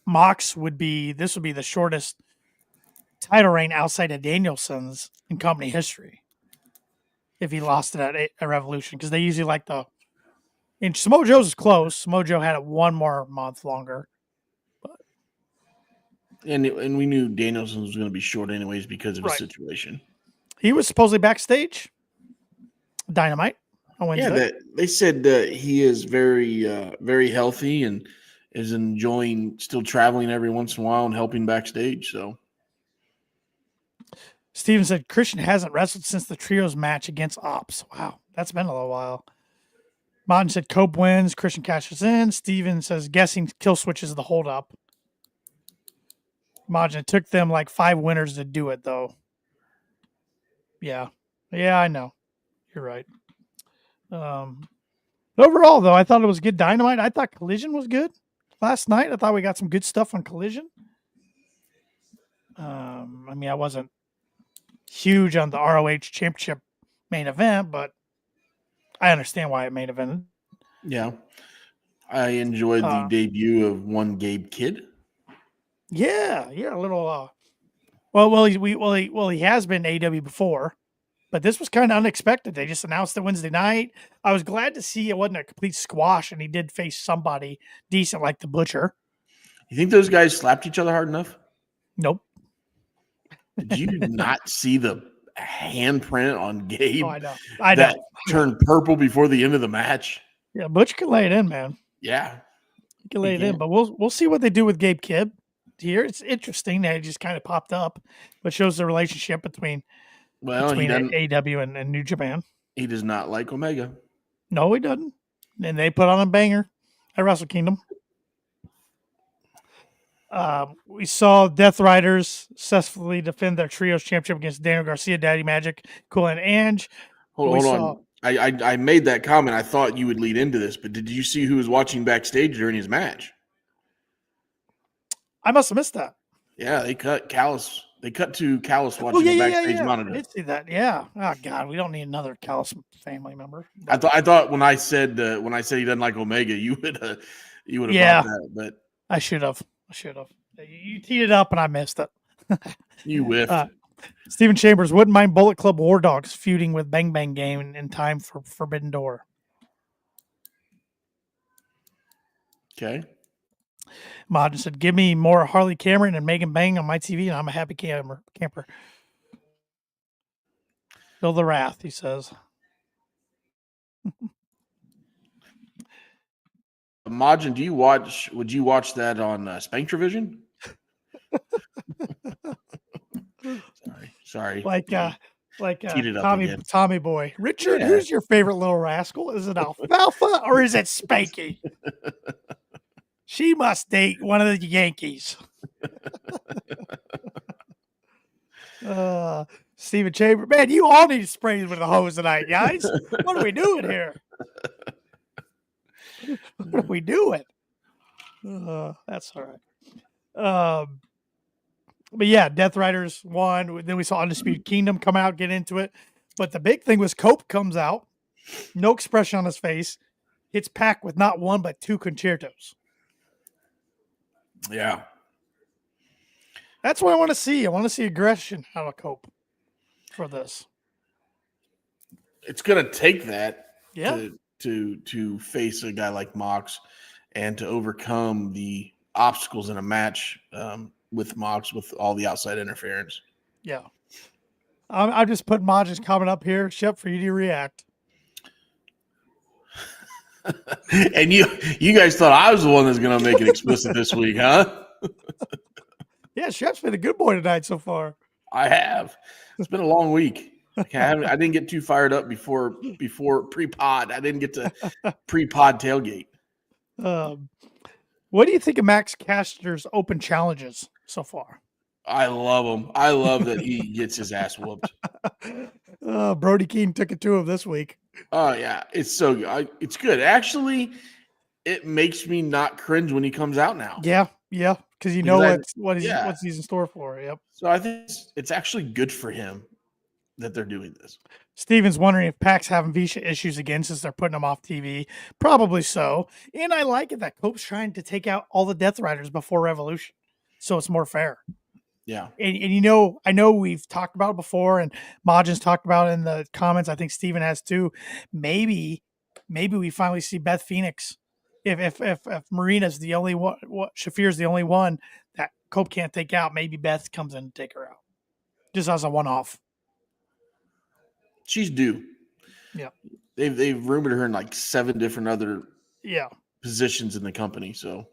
Mox would be the shortest title reign outside of Danielson's in company history. If he lost it at a Revolution, because they usually like and Samoa Joe's is close. Samoa Joe had it one more month longer. And we knew Danielson was going to be short anyways because of his situation. He was supposedly backstage Dynamite on Wednesday. Yeah, they said that he is very, very healthy and is enjoying still traveling every once in a while and helping backstage. So Steven said Christian hasn't wrestled since the trios match against Ops. Wow, that's been a little while. Martin said Cope wins, Christian cashes in. Steven says guessing Killswitch is the holdup. Majin, it took them like 5 winners to do it, though. Yeah, I know. You're right. Overall, though, I thought it was good Dynamite. I thought Collision was good last night. I thought we got some good stuff on Collision. I mean, I wasn't huge on the ROH Championship main event, but I understand why it main evented. Yeah. I enjoyed the debut of one Gabe Kidd. Yeah, a little. He has been AEW before, but this was kind of unexpected. They just announced it Wednesday night. I was glad to see it wasn't a complete squash, and he did face somebody decent like the Butcher. You think those guys slapped each other hard enough? Nope. Did you not see the handprint on Gabe? Oh, I know. That turned purple before the end of the match. Yeah, Butcher can lay it in, man. Yeah, he can lay it in. But we'll see what they do with Gabe Kidd here. It's interesting that it just kind of popped up, but shows the relationship between AEW and New Japan. He does not like Omega. No, he doesn't. And they put on a banger at Wrestle Kingdom. We saw Death Riders successfully defend their trios championship against Daniel Garcia, Daddy Magic, Cool, and Ange. Hold on. I made that comment. I thought you would lead into this, but did you see who was watching backstage during his match? I must have missed that. Yeah, they cut Callis. They cut to Callis Oh watching yeah, the yeah, backstage yeah, yeah. I monitor. did see that. Yeah. Oh God, we don't need another Callis family member. I thought when I said he doesn't like Omega, you would have Yeah. bought that, but I should have. You teed it up and I missed it. you whiffed. Stephen Chambers wouldn't mind Bullet Club War Dogs feuding with Bang Bang Game in time for Forbidden Door. Okay. Modern said, "Give me more Harley Cameron and Megan Bang on my TV, and I'm a happy camper." Feel the wrath, he says. Majin, would you watch that on Spanktravision? Sorry. Like Teed it up again. Tommy Boy. Richard, Yeah. who's your favorite little rascal? Is it Alfalfa or is it Spanky? She must date one of the Yankees. Stephen Chambers, man, you all need to spray with a hose tonight, guys. What are we doing here? What are we doing? That's all right. But yeah, Death Riders won. Then we saw Undisputed Kingdom come out, get into it. But the big thing was Cope comes out, no expression on his face, hits Pac with not one but two concertos. Yeah. That's what I want to see. I want to see aggression out of Cope for this. It's gonna take that Yeah. to face a guy like Mox and to overcome the obstacles in a match with Mox with all the outside interference. Yeah. I just put Maj's comment up here, Shep, for you to react. And you guys thought I was the one that's going to make it explicit this week, huh? Yeah, Shep's been a good boy tonight so far. I have. It's been a long week. I didn't get too fired up before pre-pod. I didn't get to pre-pod tailgate. What do you think of Max Caster's open challenges so far? I love him. I love that he gets his ass whooped. Brody Keane took it to him this week. Oh yeah, it's so good. It's good. Actually, it makes me not cringe when he comes out now. Yeah, because you know what he's in store for. Yep. So I think it's actually good for him that they're doing this. Steven's wondering if Pac's having visa issues again since they're putting him off TV. Probably so. And I like it that Cope's trying to take out all the Death Riders before Revolution, so it's more fair. Yeah. And you know, I know we've talked about it before, and Majin's talked about it in the comments. I think Steven has too. Maybe we finally see Beth Phoenix. If Marina's the only one, Shafir's the only one that Cope can't take out, maybe Beth comes in and take her out. Just as a one-off. She's due. Yeah. They've rumored her in like 7 different other positions in the company. So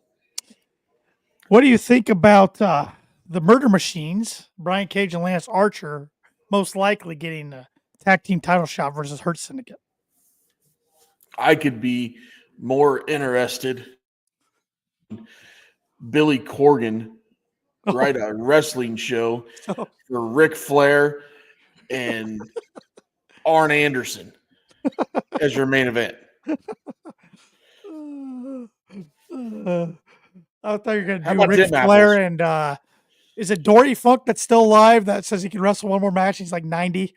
what do you think about the Murder Machines, Brian Cage and Lance Archer, most likely getting a tag team title shot versus Hurt Syndicate? I could be more interested in Billy Corgan write a wrestling show for Ric Flair and Arn Anderson as your main event. I thought you were going to do Ric Flair and is it Dory Funk that's still alive that says he can wrestle one more match? He's like 90.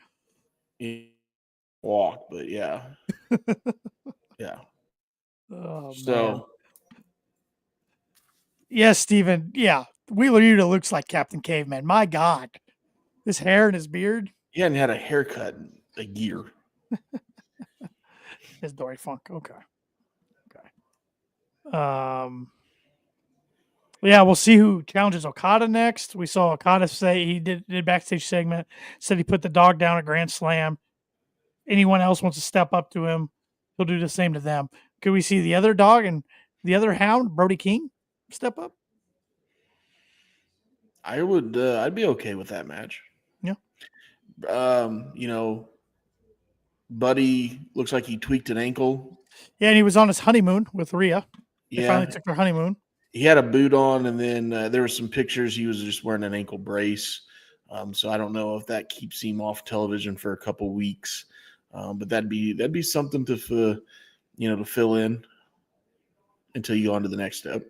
Walk, but yeah. Yeah. Oh, so, man. Yes, Steven. Yeah. Wheeler Yuta looks like Captain Caveman. My God. His hair and his beard. He hadn't had a haircut in a year. It's Dory Funk. Okay. Yeah, we'll see who challenges Okada next. We saw Okada say he did a backstage segment, said he put the dog down at Grand Slam. Anyone else wants to step up to him, he'll do the same to them. Could we see the other dog and the other hound, Brody King, step up? I would. I'd be okay with that match. Yeah. Buddy looks like he tweaked an ankle. Yeah, and he was on his honeymoon with Rhea. They Yeah. finally took their honeymoon. He had a boot on, and then there were some pictures. He was just wearing an ankle brace. So I don't know if that keeps him off television for a couple weeks. But that'd be something to to fill in until you go on to the next step.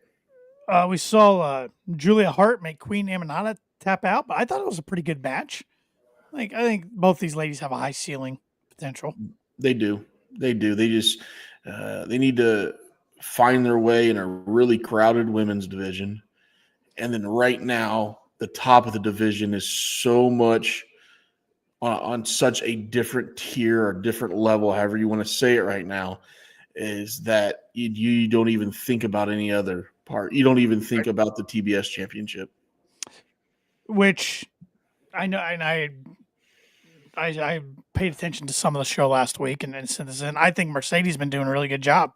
We saw Julia Hart make Queen Amanada tap out, but I thought it was a pretty good match. Like, I think both these ladies have a high ceiling potential. They do. They do. They just they need to find their way in a really crowded women's division. And then right now, the top of the division is so much on such a different tier or different level, however you want to say it right now, is that you don't even think about any other part. You don't even think about the TBS championship. Which I know, and I paid attention to some of the show last week, and I think Mercedes been doing a really good job.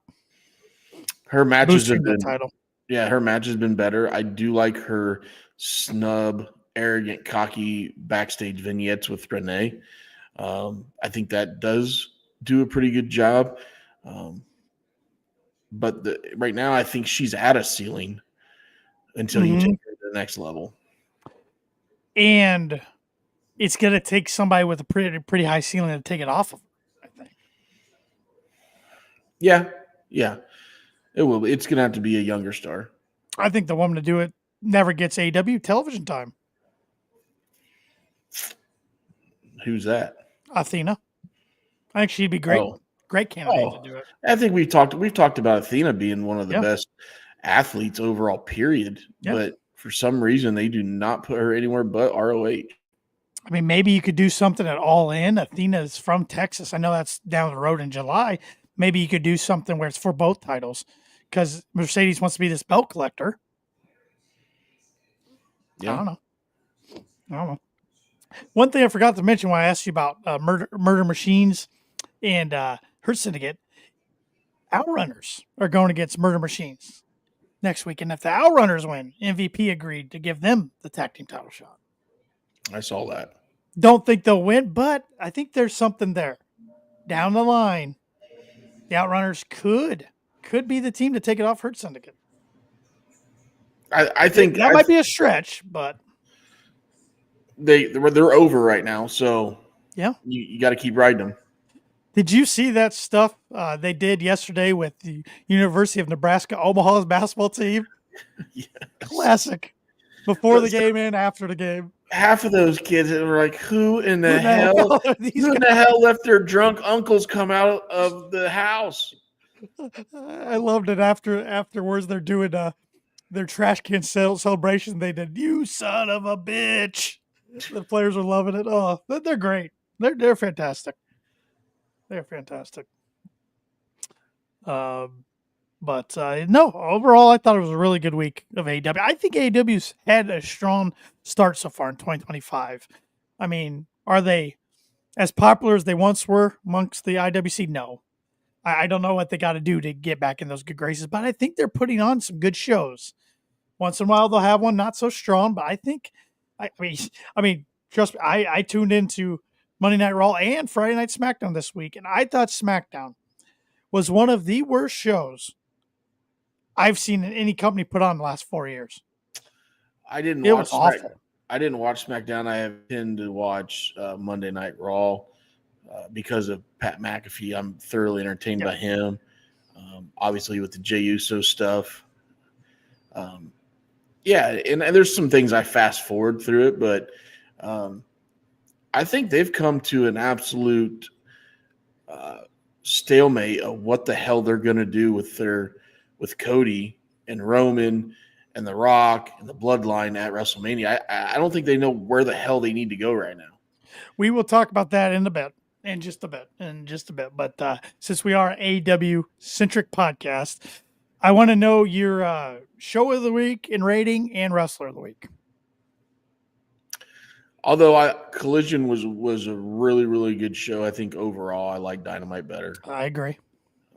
Her matches boosting have been the title. Yeah, her match has been better. I do like her snub, arrogant, cocky backstage vignettes with Renee. I think that does do a pretty good job. But right now, I think she's at a ceiling until you take her to the next level. And it's going to take somebody with a pretty high ceiling to take it off of, I think. Yeah. It will. It's going to have to be a younger star. I think the woman to do it never gets AEW television time. Who's that? Athena. I think she'd be great. Great candidate to do it. I think we've talked about Athena being one of the best athletes overall, period. Yeah. But for some reason, they do not put her anywhere but ROH. I mean, maybe you could do something at All In. Athena's from Texas. I know that's down the road in July. Maybe you could do something where it's for both titles because Mercedes wants to be this belt collector. Yeah. I don't know. One thing I forgot to mention when I asked you about murder machines and Hurt Syndicate, Outrunners are going against Murder Machines next week. And if the Outrunners win, MVP agreed to give them the tag team title shot. I saw that. Don't think they'll win, but I think there's something there. Down the line, the Outrunners could be the team to take it off Hurt Syndicate. I think that might be a stretch, but they're over right now, so yeah, you got to keep riding them. Did you see that stuff they did yesterday with the University of Nebraska Omaha's basketball team? Yes. Classic. Before the game and after the game. Half of those kids were like, who in the hell left their drunk uncles come out of the house? I loved it. Afterwards, they're doing their trash can celebration. They did, you son of a bitch. The players are loving it. Oh, they're great. They're fantastic. They're fantastic. But no, overall, I thought it was a really good week of AEW. I think AEW's had a strong start so far in 2025. I mean, are they as popular as they once were amongst the IWC? No. I don't know what they got to do to get back in those good graces, but I think they're putting on some good shows. Once in a while, they'll have one not so strong, but I think, I mean, trust me, I tuned into Monday Night Raw and Friday Night SmackDown this week, and I thought SmackDown was one of the worst shows I've seen any company put on in the last 4 years. I didn't watch SmackDown. I have tended to watch Monday Night Raw because of Pat McAfee. I'm thoroughly entertained by him. Obviously with the Jey Uso stuff. And there's some things I fast forward through it, but I think they've come to an absolute stalemate of what the hell they're going to do with Cody and Roman and The Rock and the Bloodline at WrestleMania. I don't think they know where the hell they need to go right now. We will talk about that in just a bit. But since we are AEW-centric podcast, I want to know your show of the week in rating and wrestler of the week. Although Collision was a really, really good show, I think overall I like Dynamite better. I agree.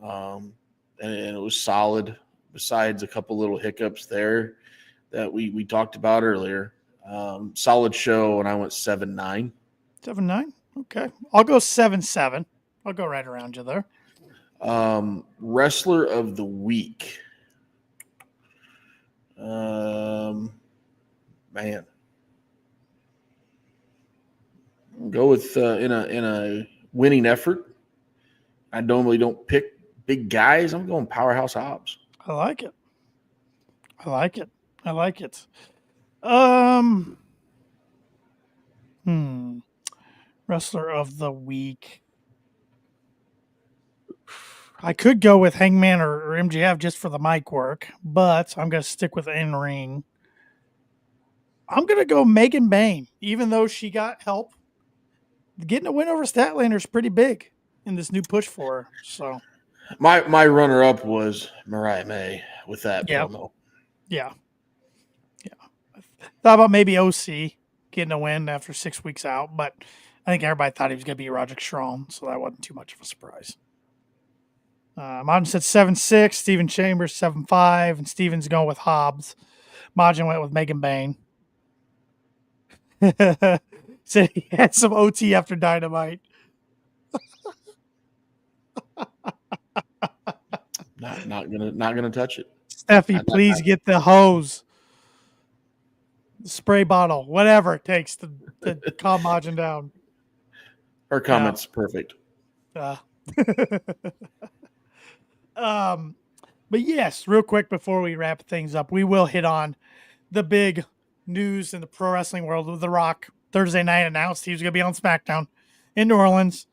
And it was solid, besides a couple little hiccups there that we talked about earlier. Solid show, and I went 7-9. 7-9? Okay. I'll go 7-7. I'll go right around you there. Wrestler of the week. Man. I'll go with in a winning effort. I normally don't pick big guys. I'm going Powerhouse Hobbs. I like it. I like it. I like it. Um, Wrestler of the week. I could go with Hangman or MJF just for the mic work, but I'm going to stick with in ring. I'm going to go Megan Bain, even though she got help. Getting a win over Statlander is pretty big in this new push for her. So my runner up was Mariah May with that promo. Yeah. Thought about maybe OC getting a win after 6 weeks out, but I think everybody thought he was going to be Roderick Strong, so that wasn't too much of a surprise. Martin said 7-6, Steven Chambers 7-5, and Steven's going with Hobbs. Majin went with Megan Bain. Said he had some OT after Dynamite. Not gonna touch it. Steffi, please get the hose, the spray bottle, whatever it takes to calm Majin down. Her comment's perfect. But yes, real quick before we wrap things up, we will hit on the big news in the pro wrestling world with The Rock. Thursday night announced he was going to be on SmackDown in New Orleans.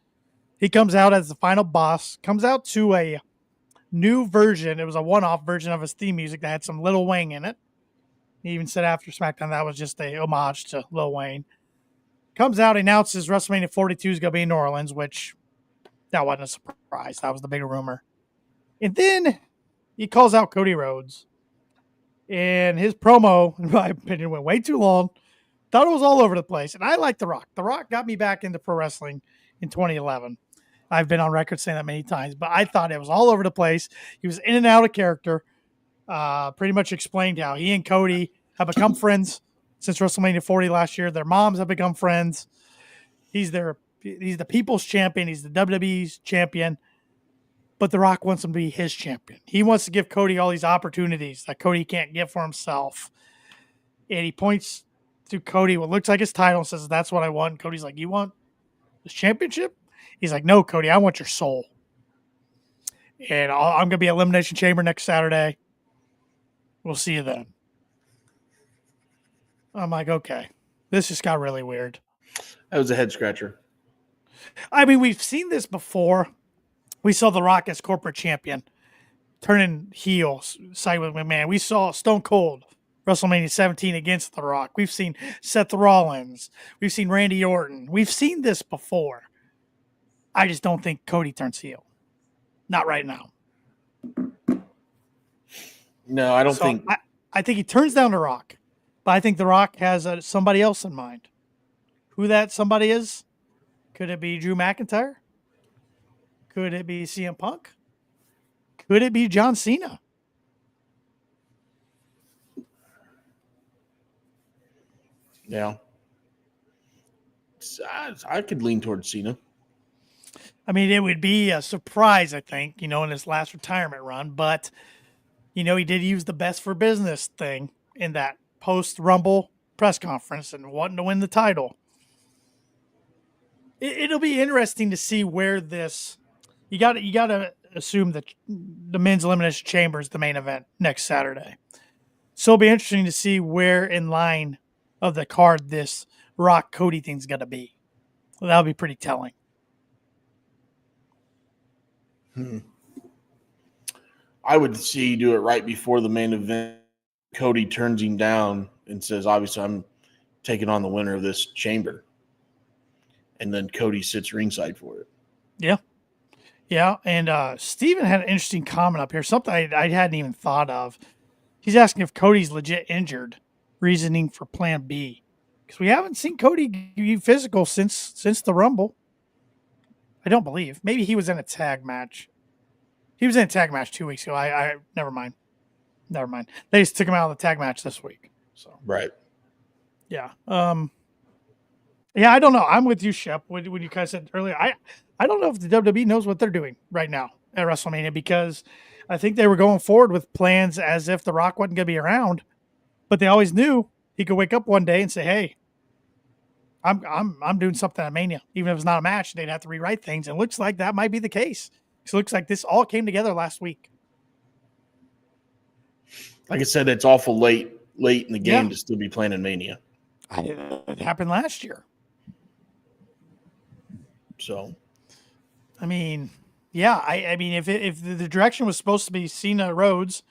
He comes out as the final boss, comes out to a new version. It was a one-off version of his theme music that had some Lil Wayne in it. He even said after SmackDown that was just a homage to Lil Wayne. Comes out, announces WrestleMania 42 is going to be in New Orleans, which that wasn't a surprise. That was the bigger rumor. And then he calls out Cody Rhodes. And his promo, in my opinion, went way too long. Thought it was all over the place. And I like The Rock. The Rock got me back into pro wrestling in 2011. I've been on record saying that many times, but I thought it was all over the place. He was in and out of character. Pretty much explained how he and Cody have become friends since WrestleMania 40 last year. Their moms have become friends. He's the people's champion. He's the WWE's champion. But The Rock wants him to be his champion. He wants to give Cody all these opportunities that Cody can't get for himself. And he points to Cody what looks like his title and says, "That's what I want." And Cody's like, "You want this championship?" He's like, "No, Cody, I want your soul." And I'm going to be at Elimination Chamber next Saturday. We'll see you then. I'm like, okay. This just got really weird. That was a head scratcher. I mean, we've seen this before. We saw The Rock as corporate champion turning heel, side with McMahon. We saw Stone Cold WrestleMania 17 against The Rock. We've seen Seth Rollins. We've seen Randy Orton. We've seen this before. I just don't think Cody turns heel. Not right now. No, I don't think. I think he turns down The Rock. But I think The Rock has somebody else in mind. Who that somebody is? Could it be Drew McIntyre? Could it be CM Punk? Could it be John Cena? Yeah. I could lean towards Cena. I mean, it would be a surprise, I think, in his last retirement run. But, he did use the best for business thing in that post-Rumble press conference and wanting to win the title. It'll be interesting to see where this... You got to assume that the men's elimination chamber is the main event next Saturday. So it'll be interesting to see where in line of the card this Rock Cody thing's going to be. Well, that'll be pretty telling. I would see you do it right before the main event. Cody turns him down and says, "Obviously, I'm taking on the winner of this chamber." And then Cody sits ringside for it. Yeah. Yeah, and Steven had an interesting comment up here, something I hadn't even thought of. He's asking if Cody's legit injured, reasoning for plan B. Because we haven't seen Cody be physical since the Rumble. I don't believe. Maybe he was in a tag match. He was in a tag match 2 weeks ago. I never mind. They just took him out of the tag match this week. So right. Yeah. Yeah, I don't know. I'm with you, Shep. When you guys said earlier, I don't know if the WWE knows what they're doing right now at WrestleMania, because I think they were going forward with plans as if The Rock wasn't going to be around, but they always knew he could wake up one day and say, "Hey, I'm doing something at Mania." Even if it's not a match, they'd have to rewrite things. And it looks like that might be the case So it looks like this all came together last week. Like I said, it's awful late in the game Yeah. to still be playing in Mania. It happened last year. So, I mean, yeah. I mean, if the direction was supposed to be Cena, Rhodes,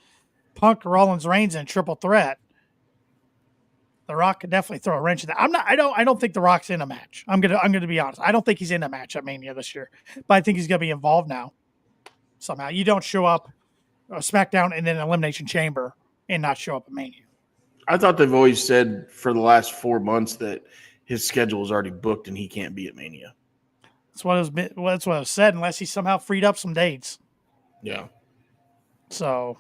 Punk, Rollins, Reigns, and triple threat, The Rock could definitely throw a wrench in that. I don't think The Rock's in a match. I'm gonna be honest. I don't think he's in a match at Mania this year, but I think he's gonna be involved now somehow. You don't show up SmackDown and then Elimination Chamber and not show up at Mania. I thought they've always said for the last 4 months that his schedule is already booked and he can't be at Mania. That's what it was said, unless he somehow freed up some dates. Yeah. So,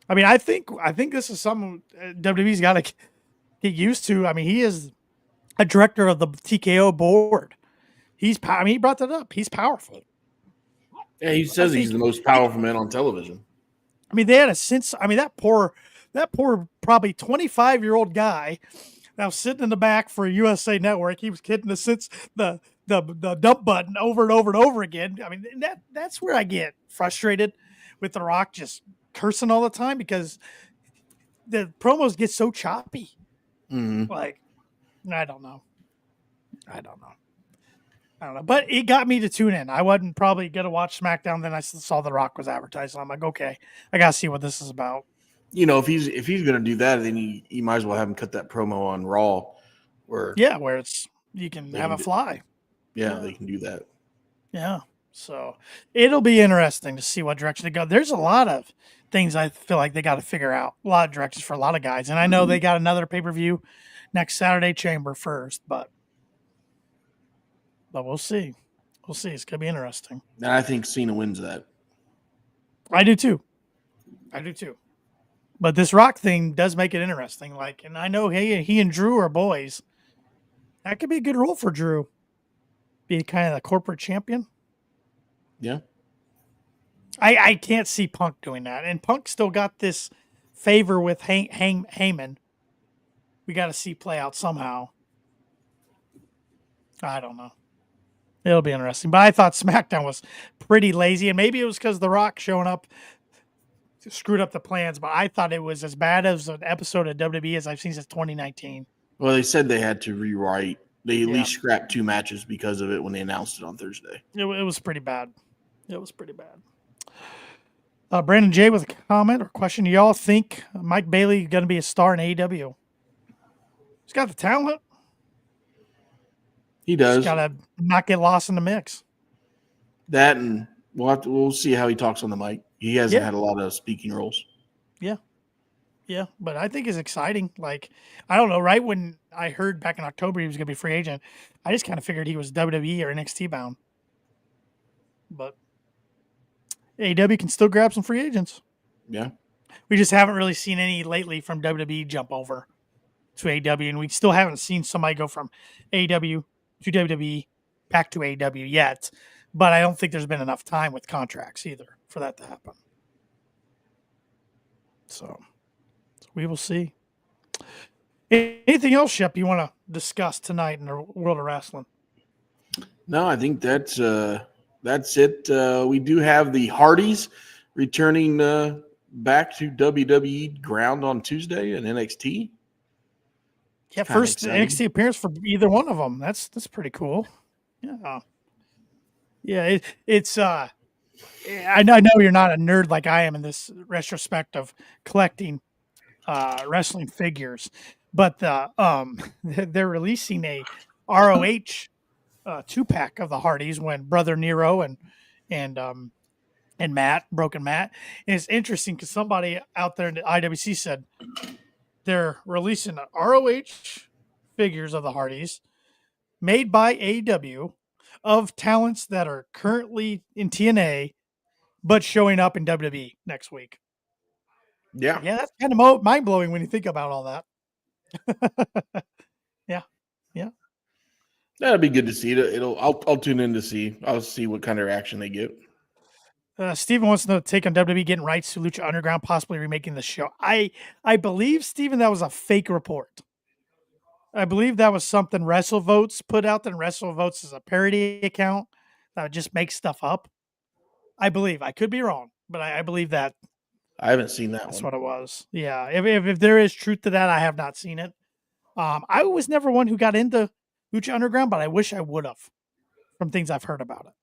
I mean, I think this is something WWE's got to get used to. I mean, he is a director of the TKO board. He brought that up. He's powerful. Yeah, he says he's the most powerful man on television. I mean, they had a sense. I mean, that poor probably 25-year-old guy that was sitting in the back for USA Network. He was hitting the dump button over and over and over again. I mean, that's where I get frustrated with The Rock just cursing all the time, because the promos get so choppy. Mm-hmm. Like, I don't know. But it got me to tune in. I wasn't probably going to watch SmackDown. Then I saw The Rock was advertised. So I'm like, okay, I got to see what this is about. You know, if he's going to do that, then you might as well have him cut that promo on Raw. Where it's you can have a fly. Yeah, they can do that. Yeah. So it'll be interesting to see what direction to go. There's a lot of things I feel like they got to figure out. A lot of directions for a lot of guys. And I know they got another pay-per-view next Saturday, Chamber first, but we'll see. We'll see. It's going to be interesting. And I think Cena wins that. I do too. But this Rock thing does make it interesting. Like, and I know he and Drew are boys. That could be a good role for Drew. Be kind of the corporate champion. Yeah. I can't see Punk doing that. And Punk still got this favor with Heyman. We got to see play out somehow. I don't know. It'll be interesting. But I thought SmackDown was pretty lazy. And maybe it was because The Rock showing up screwed up the plans. But I thought it was as bad as an episode of WWE as I've seen since 2019. Well, they said they had to rewrite. They at least scrapped 2 matches because of it when they announced it on Thursday. It was pretty bad. Brandon J with a comment or question. Do y'all think Mike Bailey going to be a star in AEW? He's got the talent. He does. He's got to not get lost in the mix. That, and we'll see how he talks on the mic. He hasn't had a lot of speaking roles. Yeah, but I think it's exciting. Like, I don't know, right when I heard back in October he was going to be a free agent, I just kind of figured he was WWE or NXT bound. But AEW can still grab some free agents. Yeah. We just haven't really seen any lately from WWE jump over to AEW, and we still haven't seen somebody go from AEW to WWE back to AEW yet. But I don't think there's been enough time with contracts either for that to happen. So we will see. Anything else, Shep, you want to discuss tonight in the world of wrestling? No, I think that's it. We do have the Hardys returning back to WWE ground on Tuesday in NXT. Yeah, first NXT appearance for either one of them. That's pretty cool. Yeah. It's I know you're not a nerd like I am in this retrospect of collecting wrestling figures, but they're releasing a ROH 2-pack of the Hardys when Brother Nero and Matt, Broken Matt. And it's interesting because somebody out there in the IWC said they're releasing ROH figures of the Hardys made by AEW of talents that are currently in TNA but showing up in WWE next week. Yeah, that's kind of mind blowing when you think about all that. Yeah. That'd be good to see. I'll tune in to see. I'll see what kind of reaction they get. Steven wants to know take on WWE getting rights to Lucha Underground, possibly remaking the show. I believe, Steven, that was a fake report. I believe that was something WrestleVotes put out there. And WrestleVotes is a parody account that would just make stuff up. I believe. I could be wrong, but I believe that I haven't seen that that's one. what it was. Yeah. If there is truth to that, I have not seen it. I was never one who got into Lucha Underground, but I wish I would have from things I've heard about it.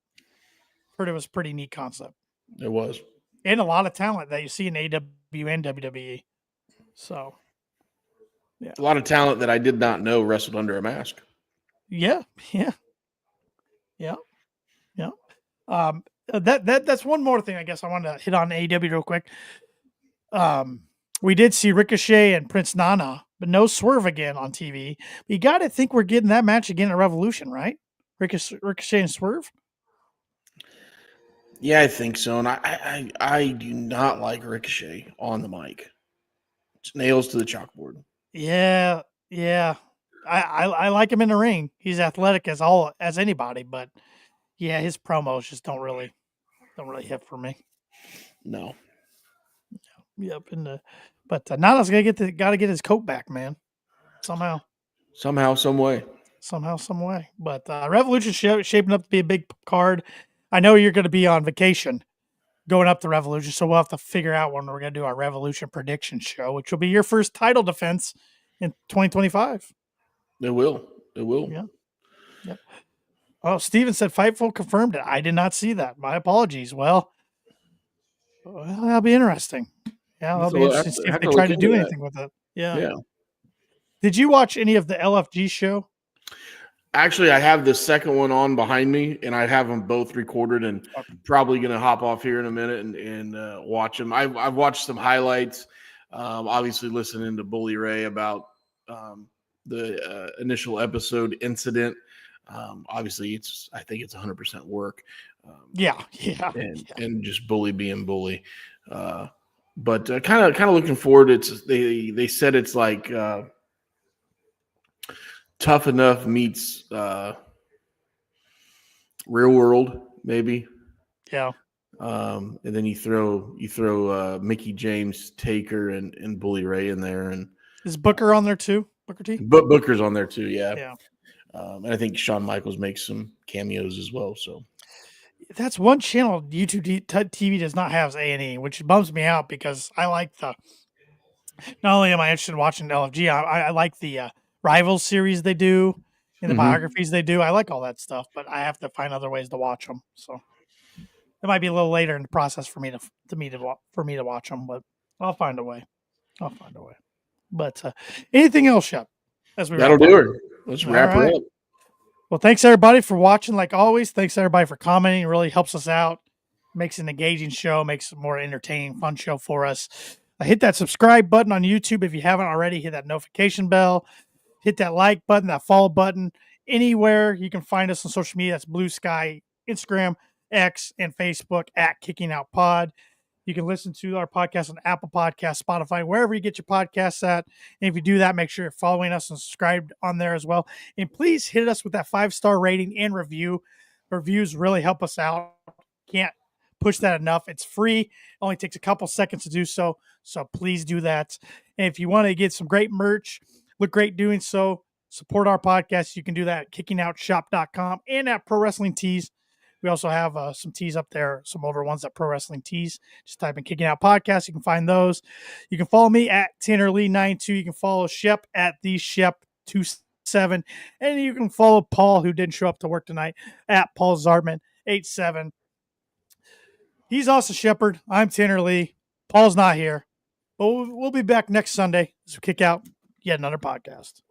Heard it was a pretty neat concept. It was. And a lot of talent that you see in AEW and WWE. So, A lot of talent that I did not know wrestled under a mask. yeah. That's one more thing I guess I wanted to hit on AEW real quick. We did see Ricochet and Prince Nana, but no Swerve again on TV. But you got to think we're getting that match again at Revolution, right? Ricochet and Swerve. Yeah, I think so. And I do not like Ricochet on the mic. It's nails to the chalkboard. Yeah. I like him in the ring. He's athletic as anybody, but yeah, his promos just don't really hit for me. No. Yep. But Nana's got to get his coat back, man. Somehow, some way. some way. But Revolution shaping up to be a big card. I know you're going to be on vacation going up to Revolution, so we'll have to figure out when we're going to do our Revolution prediction show, which will be your first title defense in 2025. It will. Yeah. Yep. Oh, Steven said Fightful confirmed it. I did not see that. My apologies. Well, that'll be interesting. Yeah, that'll be interesting to see if they try to do anything with it. Yeah. Did you watch any of the LFG show? Actually, I have the second one on behind me, and I have them both recorded, and probably going to hop off here in a minute and watch them. I've watched some highlights. Obviously, listening to Bully Ray about the initial episode incident. Obviously, I think it's 100% work. And just Bully being Bully. But kind of looking forward. They said it's like Tough Enough meets Real World, maybe. Yeah. And then you throw Mickey James, Taker, and Bully Ray in there, and is Booker on there too? Booker T. But Booker's on there too. Yeah. Yeah. And I think Shawn Michaels makes some cameos as well. So that's one channel YouTube TV does not have A&E, which bums me out because I like the. Not only am I interested in watching LFG, I like the Rivals series they do and the biographies they do. I like all that stuff, but I have to find other ways to watch them. So it might be a little later in the process for me to watch them, but I'll find a way. But anything else, Shep? That'll do it. Let's wrap her up. Well, thanks everybody for watching. Like always, thanks everybody for commenting. It really helps us out. Makes an engaging show. Makes a more entertaining, fun show for us. Hit that subscribe button on YouTube if you haven't already. Hit that notification bell. Hit that like button, that follow button. Anywhere you can find us on social media. That's Blue Sky, Instagram, X, and Facebook at Kicking Out Pod. You can listen to our podcast on Apple Podcasts, Spotify, wherever you get your podcasts at. And if you do that, make sure you're following us and subscribed on there as well. And please hit us with that 5-star rating and review. Reviews really help us out. Can't push that enough. It's free. It only takes a couple seconds to do so. So please do that. And if you want to get some great merch, look great doing so, support our podcast, you can do that at kickingOutShop.com and at Pro Wrestling Tees. We also have some tees up there, some older ones at Pro Wrestling Tees. Just type in Kicking Out Podcast. You can find those. You can follow me at TannerLee92. You can follow Shep at TheShep27. And you can follow Paul, who didn't show up to work tonight, at Paul Zartman87. He's also Shepherd. I'm Tanner Lee. Paul's not here. But we'll be back next Sunday as we kick out yet another podcast.